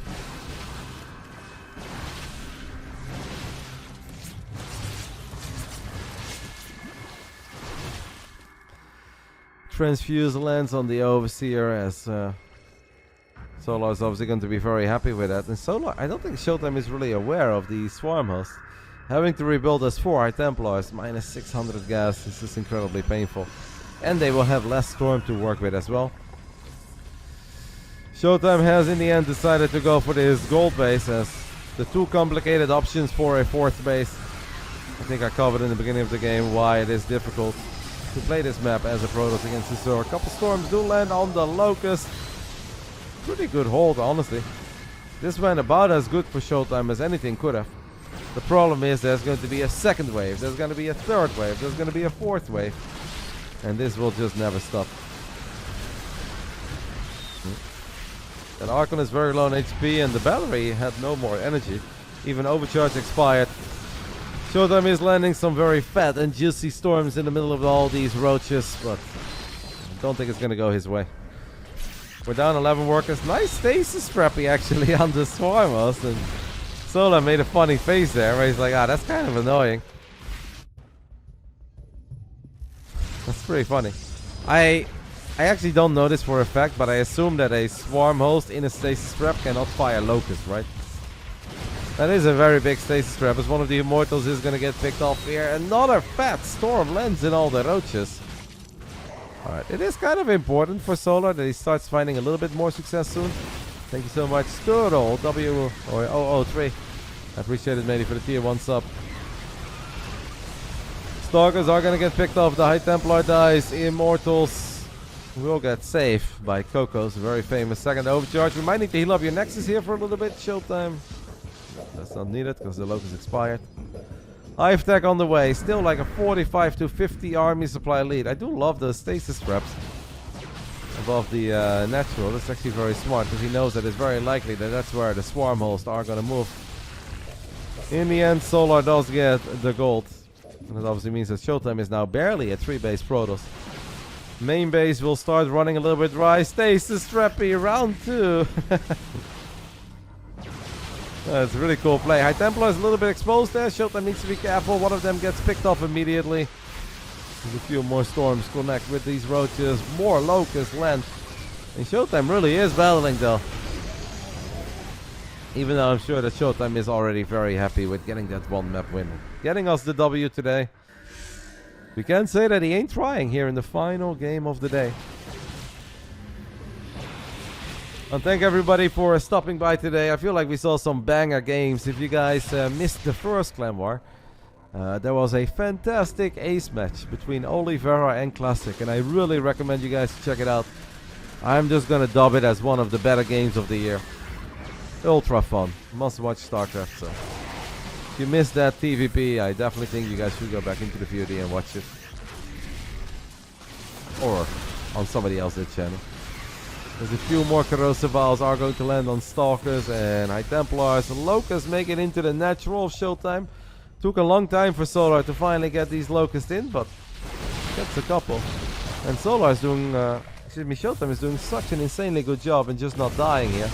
Transfuse lands on the Overseer as Solar is obviously going to be very happy with that. And Solar, I don't think ShoWTimE is really aware of the Swarm host. Having to rebuild as 4 High Templars, minus 600 gas, this is incredibly painful. And they will have less Storm to work with as well. ShoWTimE has in the end decided to go for this gold base as the 2 complicated options for a 4th base. I think I covered in the beginning of the game why it is difficult to play this map as a Protoss against the Zerg. A couple storms do land on the Locust. Pretty good hold, honestly. This went about as good for ShoWTimE as anything could have. The problem is there's going to be a second wave, there's going to be a third wave, there's going to be a fourth wave. And this will just never stop. That Archon is very low on HP and the battery had no more energy. Even overcharge expired. ShoWTimE is landing some very fat and juicy storms in the middle of all these roaches, but I don't think it's going to go his way. We're down 11 workers. Nice stasis trappy actually on the Swarm host, and Solar made a funny face there where he's like, that's kind of annoying. That's pretty funny. I actually don't know this for a fact, but I assume that a Swarm host in a stasis trap cannot fire Locust, right? That is a very big stasis trap, as one of the Immortals is going to get picked off here. Another fat storm lands in all the roaches. Alright, it is kind of important for Solar that he starts finding a little bit more success soon. Thank you so much, Sturl, W003. I appreciate it, matey, for the tier 1 sub. Stalkers are going to get picked off. The High Templar dies. Immortals will get saved by Coco's very famous second overcharge. We might need to heal up your Nexus here for a little bit. ShoWTimE. That's not needed because the Locust expired. Hive Tech on the way. Still like a 45 to 50 army supply lead. I do love the stasis traps above the natural. That's actually very smart because he knows that it's very likely that that's where the Swarm hosts are going to move. In the end, Solar does get the gold. And that obviously means that ShoWTimE is now barely a 3-base Protoss. Main base will start running a little bit dry. Stasis Trappy, round 2. That's a really cool play. High Templar is a little bit exposed there. ShoWTimE needs to be careful. One of them gets picked off immediately. There's a few more storms connect with these roaches. More Locusts land. And ShoWTimE really is battling though. Even though I'm sure that ShoWTimE is already very happy with getting that 1 map win. Getting us the W today. We can say that he ain't trying here in the final game of the day. And thank everybody for stopping by today. I feel like we saw some banger games. If you guys missed the first Clan War, there was a fantastic ace match between Oliveira and Classic, and I really recommend you guys check it out. I'm just gonna dub it as one of the better games of the year. Ultra fun. Must watch Starcraft. So if you missed that TVP, I definitely think you guys should go back into the VOD and watch it. Or on somebody else's channel. There's a few more corrosive vials are going to land on Stalkers and High Templars. Locusts make it into the natural of ShoWTimE. Took a long time for Solar to finally get these Locusts in, but gets a couple. And Solar is doing, ShoWTimE is doing such an insanely good job and just not dying here.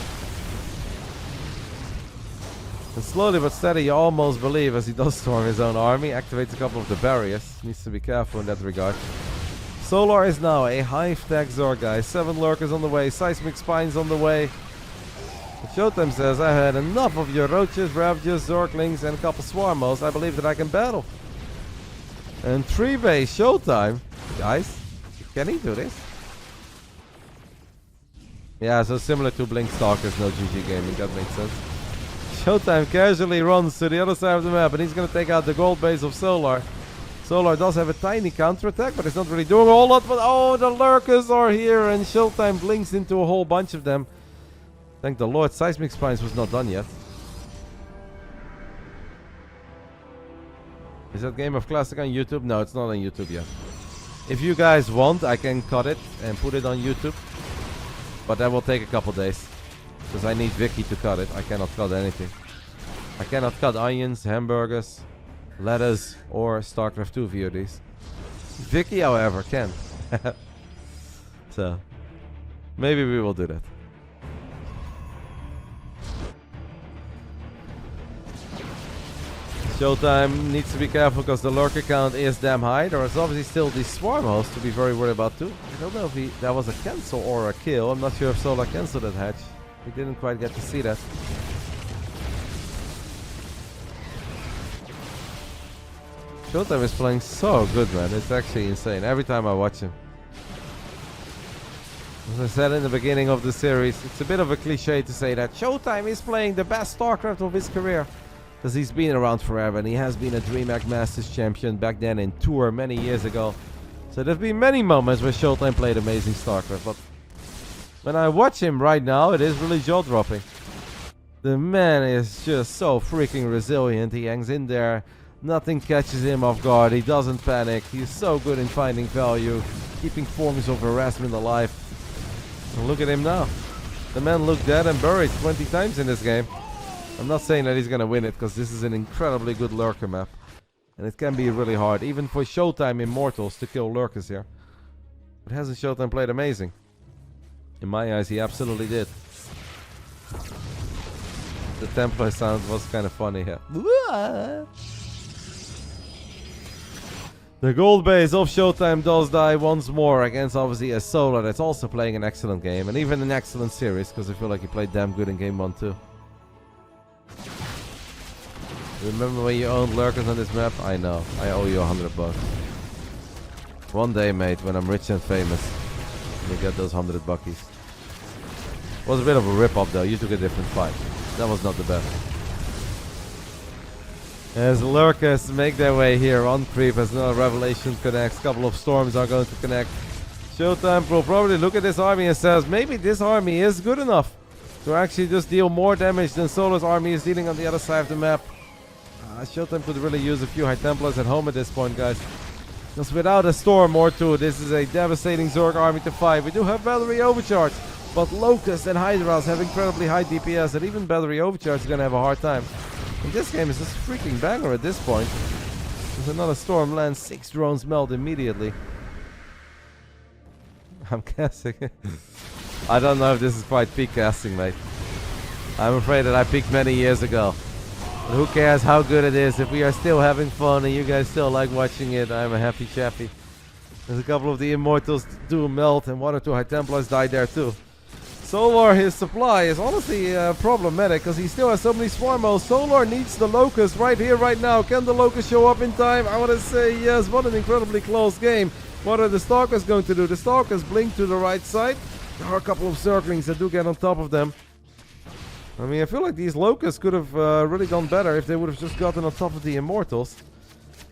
And slowly but steady, you almost believe as he does storm his own army, activates a couple of the barriers. Needs to be careful in that regard. Solar is now a Hive Tech Zerg, guys. 7 lurkers on the way, seismic spines on the way. But ShoWTimE says, I had enough of your roaches, ravages, zerglings, and a couple swarmos. I believe that I can battle. And 3-base ShoWTimE, guys. Can he do this? Yeah, so similar to Blink Stalkers, no GG gaming. That makes sense. ShoWTimE casually runs to the other side of the map, and he's going to take out the gold base of Solar. Solar does have a tiny counter-attack, but it's not really doing a whole lot. But oh, the lurkers are here, and ShoWTimE blinks into a whole bunch of them. Thank the Lord, Seismic Spines was not done yet. Is that Game of Classic on YouTube? No, it's not on YouTube yet. If you guys want, I can cut it and put it on YouTube. But that will take a couple days. Because I need Vicky to cut it. I cannot cut anything. I cannot cut onions, hamburgers, lettuce, or StarCraft 2 VODs. Vicky, however, can. So, maybe we will do that. ShoWTimE needs to be careful because the lurker count is damn high. There is obviously still the swarm host to be very worried about too. I don't know if that was a cancel or a kill. I'm not sure if Solar canceled that hatch. We didn't quite get to see that. ShoWTimE is playing so good, man. It's actually insane every time I watch him. As I said in the beginning of the series, it's a bit of a cliche to say that ShoWTimE is playing the best Starcraft of his career. Because he's been around forever and he has been a DreamHack Masters champion back then in Tour many years ago. So there have been many moments where ShoWTimE played amazing StarCraft. But when I watch him right now, it is really jaw-dropping. The man is just so freaking resilient. He hangs in there. Nothing catches him off guard. He doesn't panic. He's so good in finding value, keeping forms of harassment alive. And look at him now. The man looked dead and buried 20 times in this game. I'm not saying that he's gonna win it, because this is an incredibly good lurker map. And it can be really hard, even for ShoWTimE Immortals, to kill lurkers here. But hasn't ShoWTimE played amazing? In my eyes, he absolutely did. The Templar sound was kind of funny here. The gold base of ShoWTimE does die once more against obviously a Solar that's also playing an excellent game. And even an excellent series, because I feel like he played damn good in game 1 too. Remember when you owned lurkers on this map? I know. I owe you $100. One day, mate, when I'm rich and famous, you get those 100 buckies. Was a bit of a rip-off though. You took a different fight. That was not the best. As lurkers make their way here on creep, as another revelation connects, couple of storms are going to connect. ShoWTimE will probably look at this army and says, maybe this army is good enough to actually just deal more damage than Solar's army is dealing on the other side of the map. ShoWTimE could really use a few High Templars at home at this point, guys. Because without a storm or two, this is a devastating Zerg army to fight. We do have battery overcharge, but Locust and Hydras have incredibly high DPS, and even battery overcharge is going to have a hard time. And this game is just freaking banger at this point. There's another storm lands, 6 drones melt immediately. I'm guessing. I don't know if this is quite peak casting, mate. I'm afraid that I peaked many years ago. But who cares how good it is? If we are still having fun and you guys still like watching it, I'm a happy chappy. There's a couple of the Immortals do melt, and 1 or 2 High Templars died there too. Solar, his supply is honestly problematic because he still has so many swarmos. Solar needs the Locust right here, right now. Can the Locust show up in time? I want to say yes. What an incredibly close game. What are the Stalkers going to do? The Stalkers blink to the right side. There are a couple of Zerglings that do get on top of them. I mean, I feel like these Locusts could have really done better if they would have just gotten on top of the Immortals.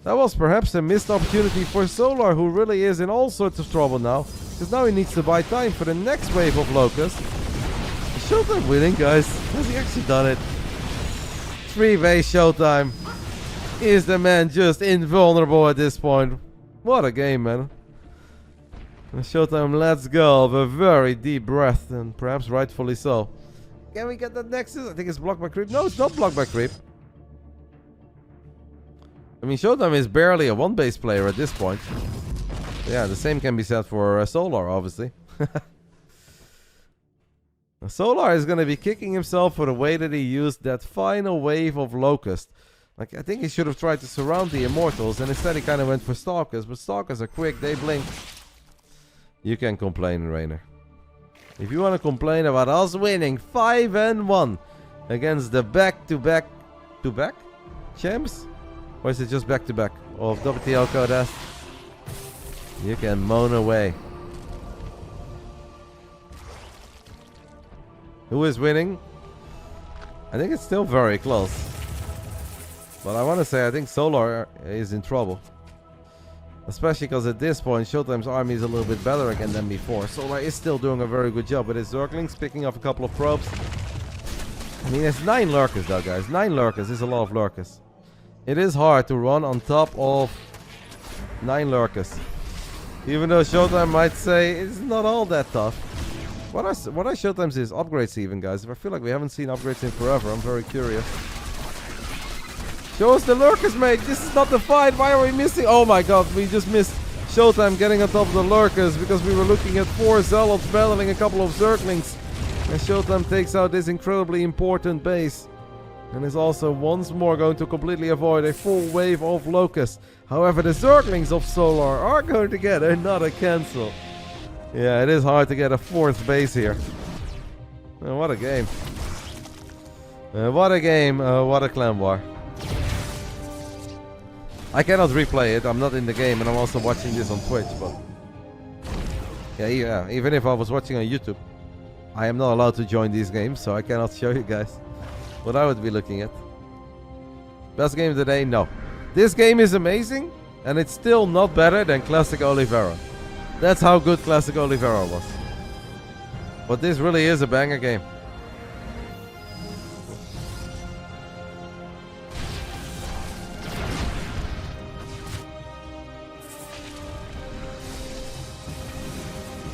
That was perhaps a missed opportunity for Solar, who really is in all sorts of trouble now. Because now he needs to buy time for the next wave of Locusts. Is ShoWTimE winning, guys? Has he actually done it? 3-way ShoWTimE. Is the man just invulnerable at this point? What a game, man. ShoWTimE lets go of a very deep breath, and perhaps rightfully so. Can we get that Nexus? I think it's blocked by creep. No, it's not blocked by creep. I mean, ShoWTimE is barely a one-base player at this point. Yeah, the same can be said for Solar, obviously. Solar is going to be kicking himself for the way that he used that final wave of Locust. Like, I think he should have tried to surround the Immortals, and instead he kind of went for Stalkers. But Stalkers are quick, they blink. You can complain, Reynor. If you want to complain about us winning 5-1 against the back-to-back champs, or is it just back-to-back of WTL-Guest, you can moan away. Who is winning? I think it's still very close. But I want to say I think Solar is in trouble. Especially because at this point, ShoWTimE's army is a little bit better again than before. Solar is still doing a very good job with his Zerglings, picking up a couple of probes. I mean, it's 9 lurkers though, guys. 9 lurkers is a lot of lurkers. It is hard to run on top of 9 lurkers. Even though ShoWTimE might say it's not all that tough. What are ShoWTimE's upgrades even, guys? I feel like we haven't seen upgrades in forever. I'm very curious. Show us the lurkers, mate. This is not the fight. Why are we missing? Oh my god, we just missed ShoWTimE getting on top of the lurkers because we were looking at 4 zealots battling a couple of zerglings. And ShoWTimE takes out this incredibly important base. And is also once more going to completely avoid a full wave of locusts. However, the zerglings of Solar are going to get another cancel. Yeah, it is hard to get a 4th base here. What a game. What a game, what a clan war. I cannot replay it, I'm not in the game and I'm also watching this on Twitch, but... Yeah, even if I was watching on YouTube, I am not allowed to join these games, so I cannot show you guys what I would be looking at. Best game of the day? No. This game is amazing, and it's still not better than Classic Oliveira. That's how good Classic Oliveira was. But this really is a banger game.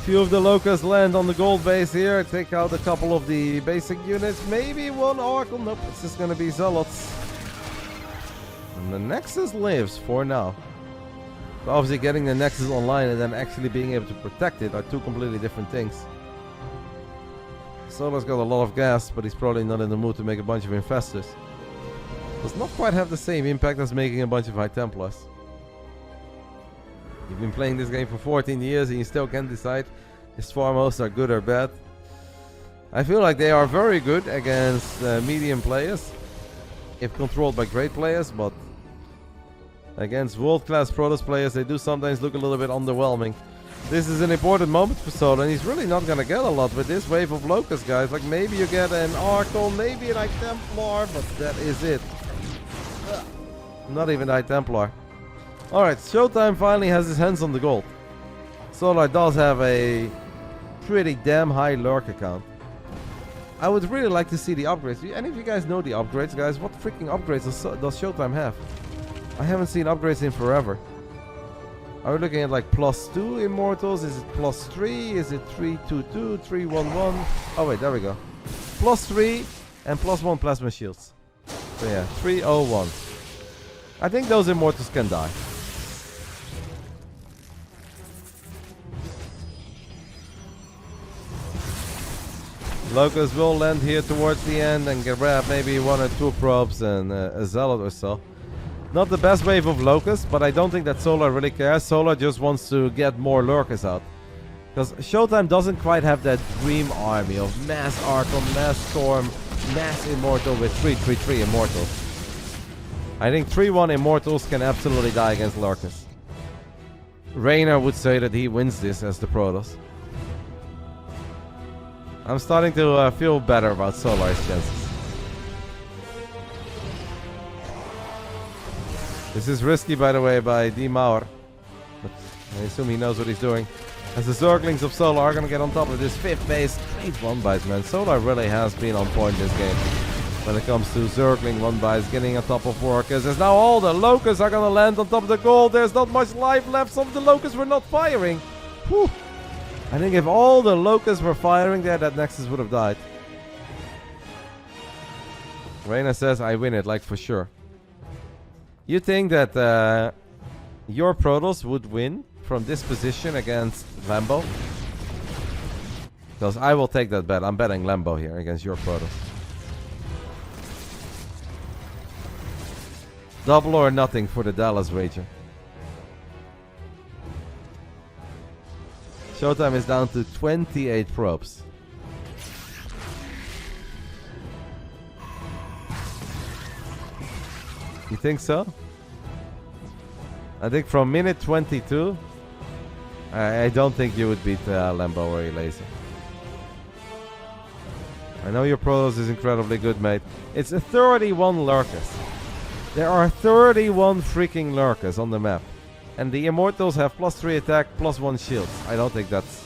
Few of the locusts land on the gold base here. Take out a couple of the basic units. Maybe one oracle. Nope, it's just gonna be zealots. And the Nexus lives for now. But obviously getting the Nexus online and then actually being able to protect it are two completely different things. Solar's got a lot of gas, but he's probably not in the mood to make a bunch of infestors. Does not quite have the same impact as making a bunch of High Templars. You've been playing this game for 14 years and you still can't decide if Swarmos are good or bad. I feel like they are very good against medium players, if controlled by great players, but against world-class Protoss players they do sometimes look a little bit underwhelming. This is an important moment for Solar, and he's really not gonna get a lot with this wave of Locust, guys. Like, maybe you get an Oracle, maybe an High Templar, but that is it. Not even High Templar. Alright, ShoWTimE finally has his hands on the gold. Solar does have a pretty damn high lurker count. I would really like to see the upgrades. Do any of you guys know the upgrades, guys? What freaking upgrades does ShoWTimE have? I haven't seen upgrades in forever. Are we looking at like +2 immortals? Is it +3? Is it 322, 311? Oh wait, there we go. +3 and +1 plasma shields. So yeah, 301. I think those immortals can die. Locusts will land here towards the end and grab maybe 1 or 2 probes and a zealot or so. Not the best wave of locusts, but I don't think that Solar really cares. Solar just wants to get more lurkers out. Because ShoWTimE doesn't quite have that dream army of mass Archon, mass Storm, mass Immortal with 3-3-3 Immortals. I think 3-1 Immortals can absolutely die against lurkers. Reynor would say that he wins this as the Protoss. I'm starting to feel better about Solar's chances. This is risky, by the way, by D. Maur. But I assume he knows what he's doing. As the Zerglings of Solar are going to get on top of this 5th base. Great one-buys, man. Solar really has been on point this game. When it comes to Zergling one-buys, getting on top of workers. As now all the Locusts are going to land on top of the gold. There's not much life left. Some of the Locusts were not firing. Whew. I think if all the Locusts were firing there, that Nexus would have died. Reynor says, I win it, like for sure. You think that your Protoss would win from this position against Lambo? Because I will take that bet. I'm betting Lambo here against your Protoss. Double or nothing for the Dallas wager. ShoWTimE is down to 28 probes. You think so? I think from minute 22, I don't think you would beat Lambo or Laser. I know your Protoss is incredibly good, mate. It's a 31 lurkers. There are 31 freaking lurkers on the map. And the Immortals have +3 attack, +1 shields. I don't think that's...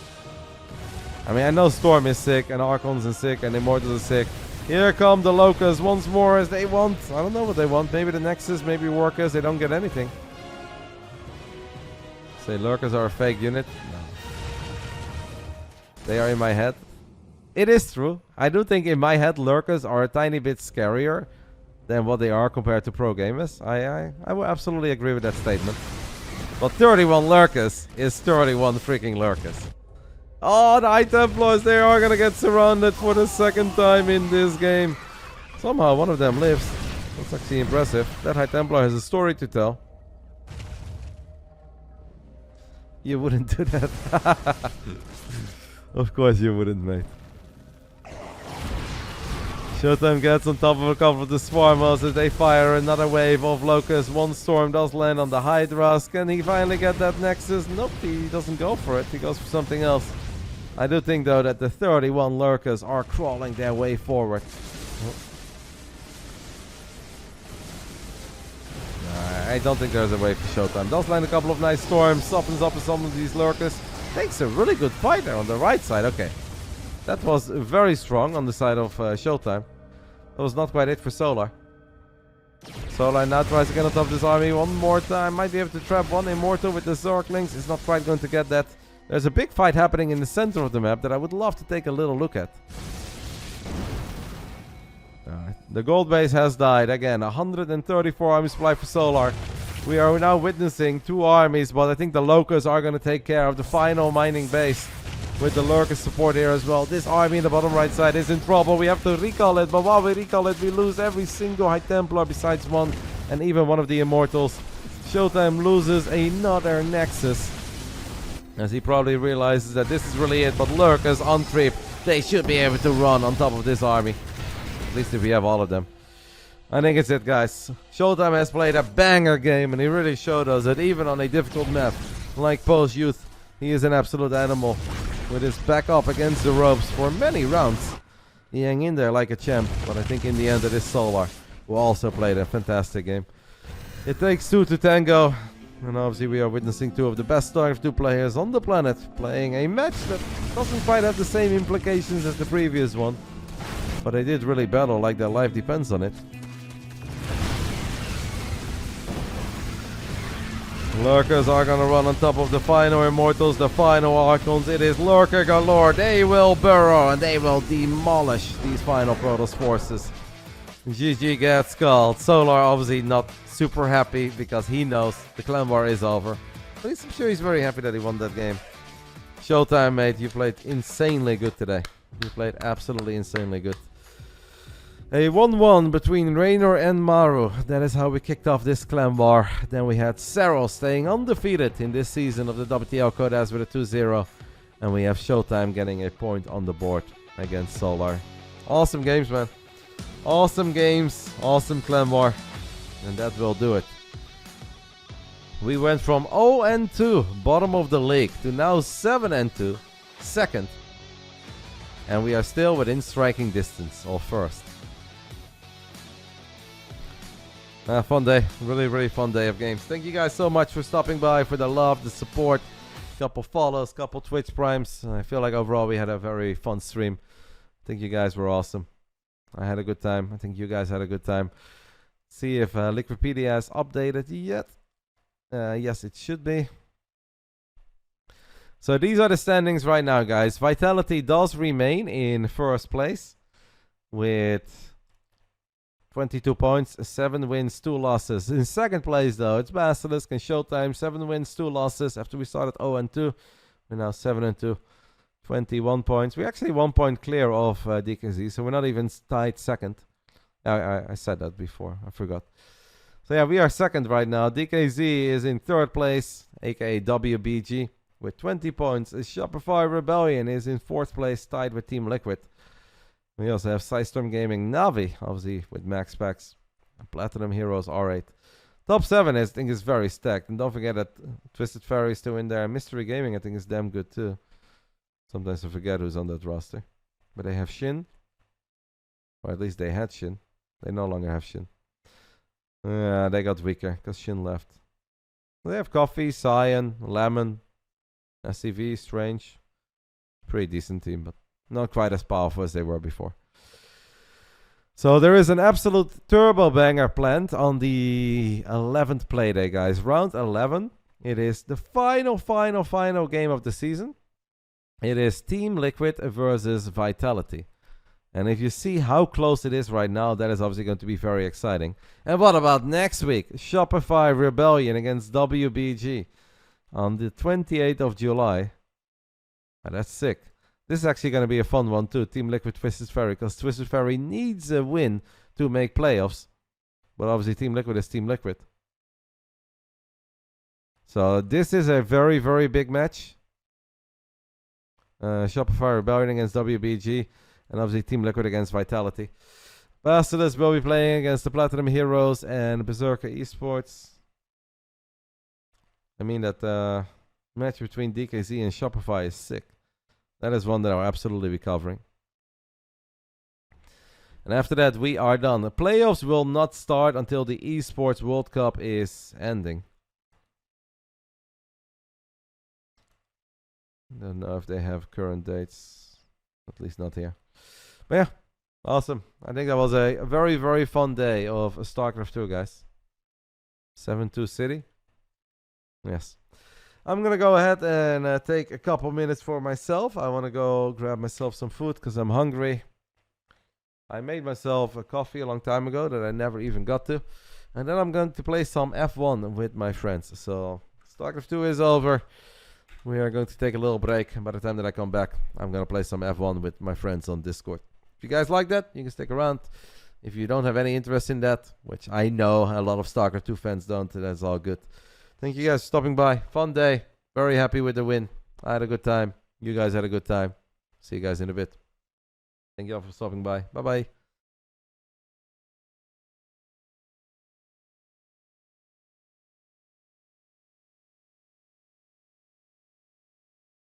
I mean, I know Storm is sick, and Archons is sick, and Immortals is sick. Here come the Locusts once more as they want. I don't know what they want. Maybe the Nexus, maybe workers. They don't get anything. Say lurkers are a fake unit? No. They are in my head. It is true. I do think in my head lurkers are a tiny bit scarier than what they are compared to pro gamers. I will absolutely agree with that statement. But 31 lurkers is 31 freaking lurkers. Oh, the High Templars, they are gonna get surrounded for the second time in this game. Somehow one of them lives. That's actually impressive. That High Templar has a story to tell. You wouldn't do that. Of course you wouldn't, mate. ShoWTimE gets on top of a couple of the Swarmos as they fire another wave of Locusts. One storm does land on the Hydras. Can he finally get that Nexus? Nope, he doesn't go for it. He goes for something else. I do think, though, that the 31 Lurkers are crawling their way forward. I don't think there's a way for ShoWTimE. Does land a couple of nice storms. Softens up with some of these Lurkers. Takes a really good fight there on the right side. Okay. That was very strong on the side of ShoWTimE. That was not quite it for Solar. Solar now tries to get on top of this army one more time. Might be able to trap one Immortal with the Zerglings. It's not quite going to get that. There's a big fight happening in the center of the map that I would love to take a little look at. Alright. The gold base has died. Again, 134 army supply for Solar. We are now witnessing two armies, but I think the Locals are going to take care of the final mining base. With the Lurker support here as well. This army in the bottom right side is in trouble. We have to recall it, but while we recall it, we lose every single High Templar besides one, and even one of the Immortals. ShoWTimE loses another Nexus, as he probably realizes that this is really it. But Lurkers on creep, they should be able to run on top of this army. At least if we have all of them. I think it's it, guys. ShoWTimE has played a banger game, and he really showed us that even on a difficult map like Post Youth, he is an absolute animal. With his back up against the ropes for many rounds. He hung in there like a champ, but I think in the end it is Solar who also played a fantastic game. It takes two to tango, and obviously we are witnessing two of the best Starcraft 2 players on the planet playing a match that doesn't quite have the same implications as the previous one, but they did really battle like their life depends on it. Lurkers are gonna run on top of the final Immortals, the final Archons. It is Lurker galore. They will burrow and they will demolish these final Protoss forces. GG gets called. Solar obviously not super happy because he knows the clan war is over. At least I'm sure he's very happy that he won that game. ShoWTimE, mate, you played insanely good today. You played absolutely insanely good. A 1-1 between Reynor and Maru. That is how we kicked off this clan war. Then we had Serral staying undefeated in this season of the WTL Code as with a 2-0. And we have ShoWTimE getting a point on the board against Solar. Awesome games, man. Awesome games. Awesome clan war. And that will do it. We went from 0-2, bottom of the league, to now 7-2, second. And we are still within striking distance, or first. Fun day. Really, really fun day of games. Thank you guys so much for stopping by, for the love, the support. Couple follows, couple Twitch primes. I feel like overall we had a very fun stream. I think you guys were awesome. I had a good time. I think you guys had a good time. See if Liquipedia has updated yet. Yes, it should be. So these are the standings right now, guys. Vitality does remain in first place with 22 points, 7 wins, 2 losses. In second place, though, it's Basilisk and ShoWTimE. 7 wins, 2 losses. After we started 0-2, we're now 7-2. 21 points. We're actually 1 point clear of DKZ, so we're not even tied second. I said that before. I forgot. So yeah, we are second right now. DKZ is in third place, aka WBG, with 20 points. Shopify Rebellion is in fourth place, tied with Team Liquid. We also have Sidestorm Gaming Navi, obviously, with max packs. Platinum Heroes R8. Top 7, I think, is very stacked. And don't forget that Twisted Fairy is still in there. Mystery Gaming, I think, is damn good, too. Sometimes I forget who's on that roster. But they have Shin. Or at least they had Shin. They no longer have Shin. They got weaker, because Shin left. They have Coffee, Cyan, Lemon, SCV, Strange. Pretty decent team, but not quite as powerful as they were before. So there is an absolute turbo banger planned on the 11th playday, guys. Round 11. It is the final game of the season. It is Team Liquid versus Vitality. And if you see how close it is right now, that is obviously going to be very exciting. And what about next week? Shopify Rebellion against WBG. on the 28th of July. And that's sick. This is actually going to be a fun one too. Team Liquid Twisted Fairy, because Twisted Fairy needs a win to make playoffs. But obviously Team Liquid is Team Liquid. So this is a very, very big match. Shopify Rebellion against WBG. And obviously Team Liquid against Vitality. Basilisk will be playing against the Platinum Heroes and Berserker Esports. I mean, that match between DKZ and Shopify is sick. That is one that I'll absolutely be covering. And after that, we are done. The playoffs will not start until the Esports World Cup is ending. Don't know if they have current dates. At least not here. But yeah, awesome. I think that was a very, very fun day of StarCraft 2, guys. 7-2 City. Yes. I'm going to go ahead and take a couple minutes for myself. I want to go grab myself some food because I'm hungry. I made myself a coffee a long time ago that I never even got to. And then I'm going to play some F1 with my friends. So, StarCraft 2 is over. We are going to take a little break. And by the time that I come back, I'm going to play some F1 with my friends on Discord. If you guys like that, you can stick around. If you don't have any interest in that, which I know a lot of StarCraft 2 fans don't, that's all good. Thank you guys for stopping by. Fun day. Very happy with the win. I had a good time. You guys had a good time. See you guys in a bit. Thank you all for stopping by. Bye-bye.